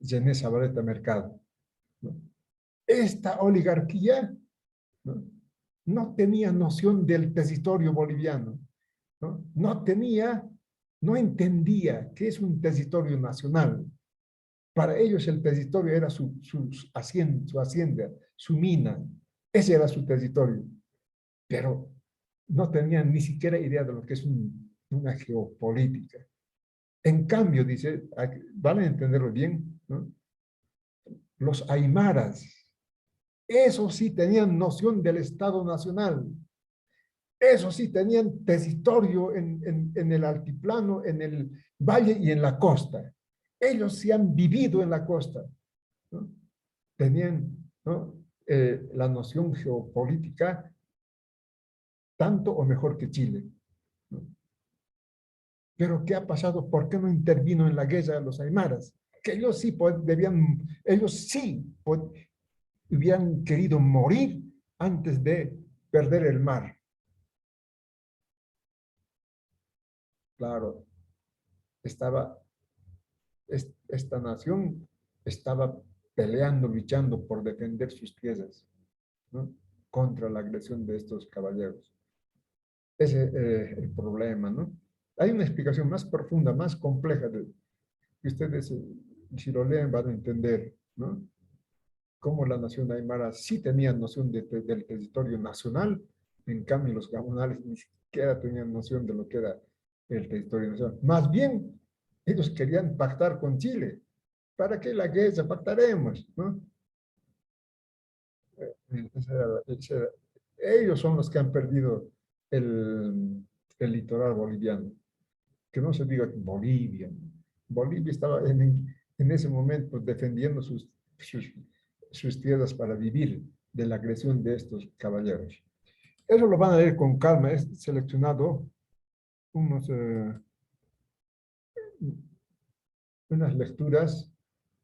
René Zabaleta Mercado, ¿no? Esta oligarquía, ¿no? No tenía noción del territorio boliviano, ¿no? No entendía qué es un territorio nacional. Para ellos el territorio era su hacienda, su mina. Ese era su territorio. Pero no tenían ni siquiera idea de lo que es una geopolítica. En cambio, dice, van a entenderlo bien, ¿no? Los aymaras, esos sí tenían noción del Estado Nacional. Esos sí tenían territorio en el altiplano, en el valle y en la costa. Ellos sí han vivido en la costa, ¿no? Tenían, ¿no? La noción geopolítica tanto o mejor que Chile, ¿no? Pero ¿qué ha pasado? ¿Por qué no intervino en la guerra de los aymaras? Que ellos sí hubieran querido morir antes de perder el mar. Claro, esta nación estaba peleando, luchando por defender sus tierras, ¿no? Contra la agresión de estos caballeros. Ese es el problema, ¿no? Hay una explicación más profunda, más compleja, que ustedes, si lo leen, van a entender, ¿no? Cómo la nación aymara sí tenía noción del territorio nacional, en cambio los gamonales ni siquiera tenían noción de lo que era el territorio nacional. Más bien, ellos querían pactar con Chile. ¿Para qué la guerra? Pactaremos, ¿no? Ellos son los que han perdido el litoral boliviano. Que no se diga que Bolivia. Bolivia estaba en ese momento defendiendo sus tierras para vivir de la agresión de estos caballeros. Eso lo van a leer con calma. He seleccionado unas lecturas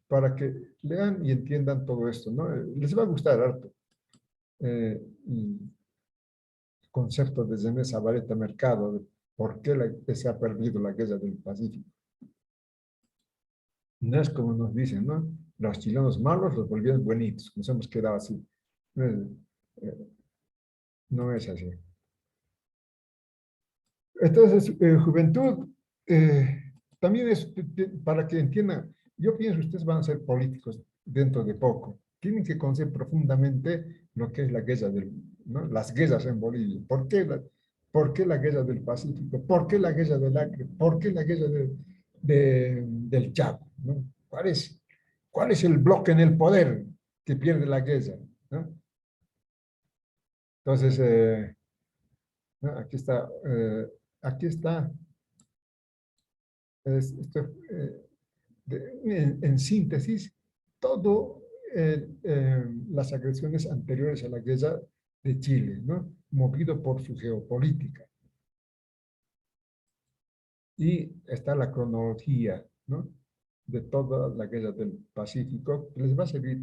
para que lean y entiendan todo esto, ¿no? Les va a gustar harto. Concepto de René Zabaleta Mercado, de por qué se ha perdido la guerra del Pacífico. No es como nos dicen, ¿no? Los chilenos malos, los bolivianos buenitos, nos hemos quedado así. No es así. Entonces, juventud, también es para que entiendan, yo pienso que ustedes van a ser políticos dentro de poco. Tienen que conocer profundamente lo que es la guerra ¿no? Las guerras en Bolivia. ¿Por qué la guerra del Pacífico? ¿Por qué la guerra del Acre? ¿Por qué la guerra del Chaco? ¿No? ¿Cuál es el bloque en el poder que pierde la guerra? ¿No? Entonces, ¿no? Aquí está esto, en síntesis, todo las agresiones anteriores a la guerra de Chile, ¿no? Movido por su geopolítica. Y está la cronología, ¿no? De toda la guerra del Pacífico, que les va a servir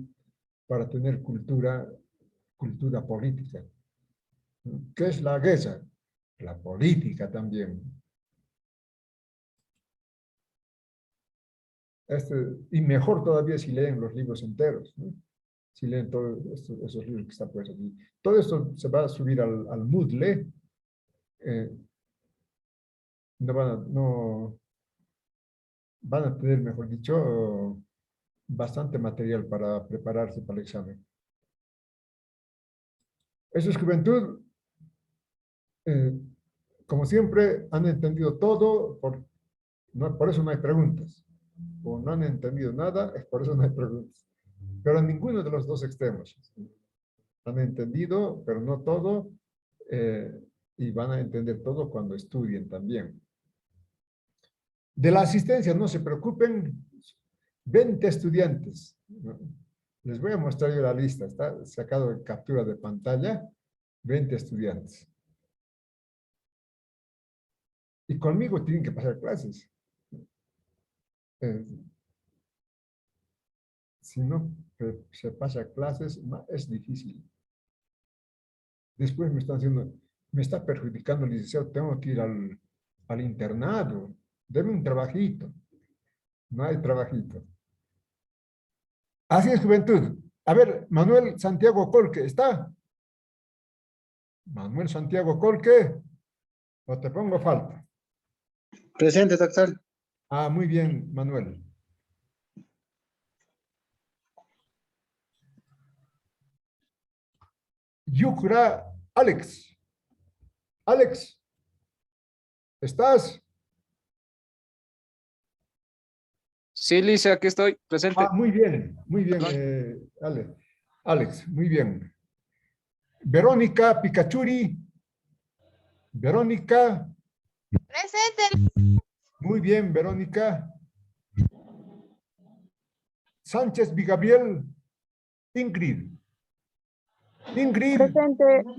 para tener cultura política, ¿no? ¿Qué es la guerra? La política también. Y mejor todavía si leen los libros enteros, ¿no? Si leen todos esos libros que están puestos aquí. Todo esto se va a subir al Moodle. No van a tener, mejor dicho, bastante material para prepararse para el examen. Eso es juventud. Como siempre, han entendido todo, por eso no hay preguntas. O no han entendido nada, es por eso no hay preguntas. Pero en ninguno de los dos extremos. Han entendido, pero no todo, y van a entender todo cuando estudien también. De la asistencia, no se preocupen, 20 estudiantes. Les voy a mostrar yo la lista. Está sacado de captura de pantalla. 20 estudiantes. Y conmigo tienen que pasar clases. Si no se pasa clases, es difícil. Después me está perjudicando, licenciado, tengo que ir al internado. Deme un trabajito. No hay trabajito. Así es, juventud. A ver, Manuel Santiago Colque, ¿está? Manuel Santiago Colque, o te pongo falta. Presente, doctor. Ah, muy bien, Manuel. Yucra, Alex. Alex, ¿estás? Sí, Lice, aquí estoy, presente. Ah, muy bien, Alex, muy bien. Verónica Picachuri. Verónica. Presente. Muy bien, Verónica. Sánchez Vigabriel. Ingrid. Ingrid.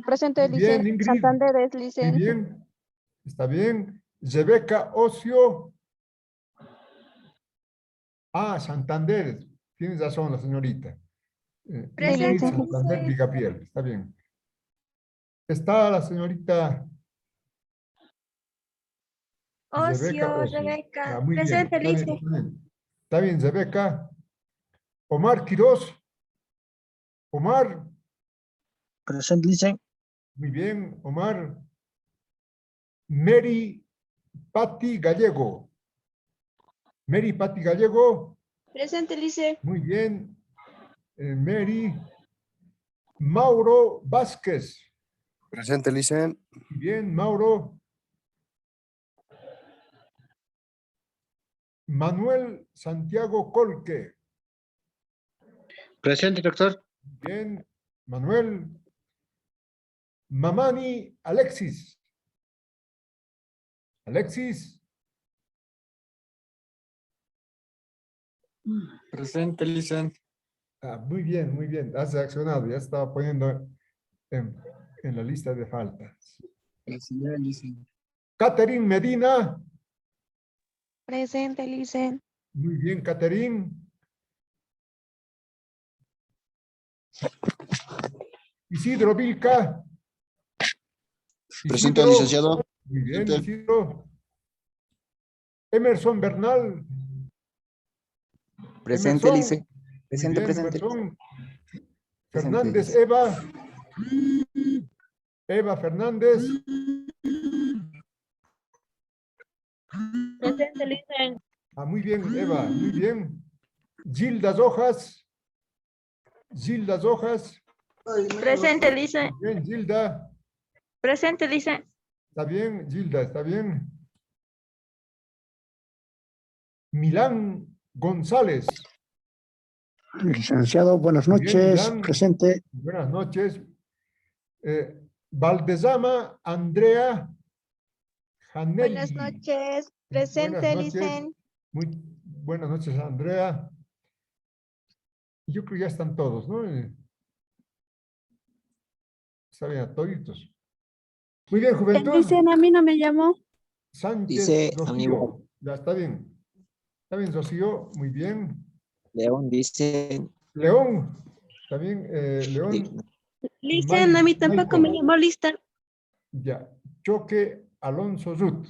Presente, Muy bien, Lice. Ingrid. Santander es Muy Lice. bien. Está bien. Rebeca Ocio. Ah, Santander. Tienes razón, la señorita. Ingrid Presente. Santander Vigabriel. Está bien. Está la señorita Rebeca Ocio, Ocio. Rebeca. Ah, muy bien. Presente, Está bien, Lice. está bien. Está bien, Rebeca. Omar Quiroz. Omar. Presente, Lice. Muy bien, Omar. Mary Patti Gallego. Mary Patti Gallego. Presente, Lice. Muy bien. Mary. Mauro Vázquez. Presente, Licen. Muy bien, Mauro. Manuel Santiago Colque. Presente, doctor. Bien, Manuel. Mamani Alexis. Alexis. Presente, Lice. Ah, muy bien, muy bien. Has reaccionado. Ya estaba poniendo en la lista de faltas. Presente, Lice. Catherine Medina. Presente, Lice. Muy bien, Catherine. Isidro Vilca. Presente, Isidro. licenciado. Muy bien, Presente. Isidro. Emerson Bernal. Presente, Emerson. Lice. Muy Presente, bien, presente. Emerson. Presente, Fernández Lice. Eva. Eva Fernández. Presente, Lice. Ah, muy bien, Eva, muy bien. Gildas Hojas. Gildas Hojas. Presente, Lice. Muy bien, Gilda. Presente, Lice. Está bien, Gilda, está bien. Milán González. Licenciado, buenas Muy bien, noches. Milán. Presente. Buenas noches. Valdezama Andrea Janelli. Buenas noches. Buenas Presente, noches. Lice. Muy buenas noches, Andrea. Yo creo que ya están todos, ¿no? Está bien, a toditos. Muy bien, juventud. Lice, a mí no me llamó. Sánchez Dice, amigo. Rocío. Ya está bien. Está bien, Rocío. Muy bien. León dice. León. Está bien, León. Lice, a mí tampoco me llamó lista. Ya. Choque Alonso Ruth.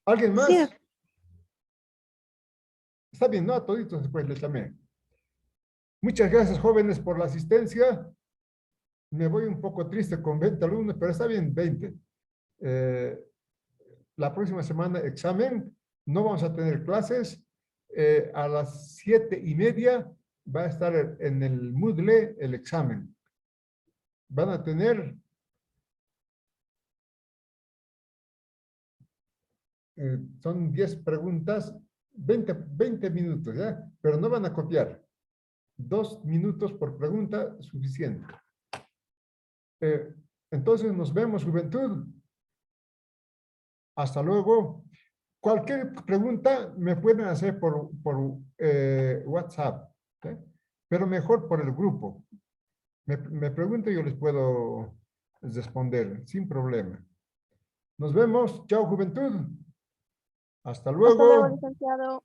¿Alguien más? Sí. Está bien, ¿no? A toditos después les llamé. Muchas gracias, jóvenes, por la asistencia. Me voy un poco triste con 20 alumnos, pero está bien, 20. La próxima semana examen. No vamos a tener clases. A las 7:30 va a estar en el Moodle el examen. Van a tener son 10 preguntas, 20 minutos, ¿ya? Pero no van a copiar. 2 minutos por pregunta, suficiente. Entonces nos vemos, juventud. Hasta luego. cualquier pregunta me pueden hacer por WhatsApp, ¿sí? Pero mejor por el grupo. Me preguntan y yo les puedo responder sin problema. Nos vemos. Chao, juventud. Hasta Hasta luego, luego. licenciado.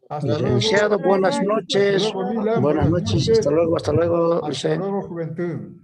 Hasta luego. Licenciado, buenas Hasta noches. luego, Milan. Buenas noches, hasta luego, Hasta Licen. luego, juventud.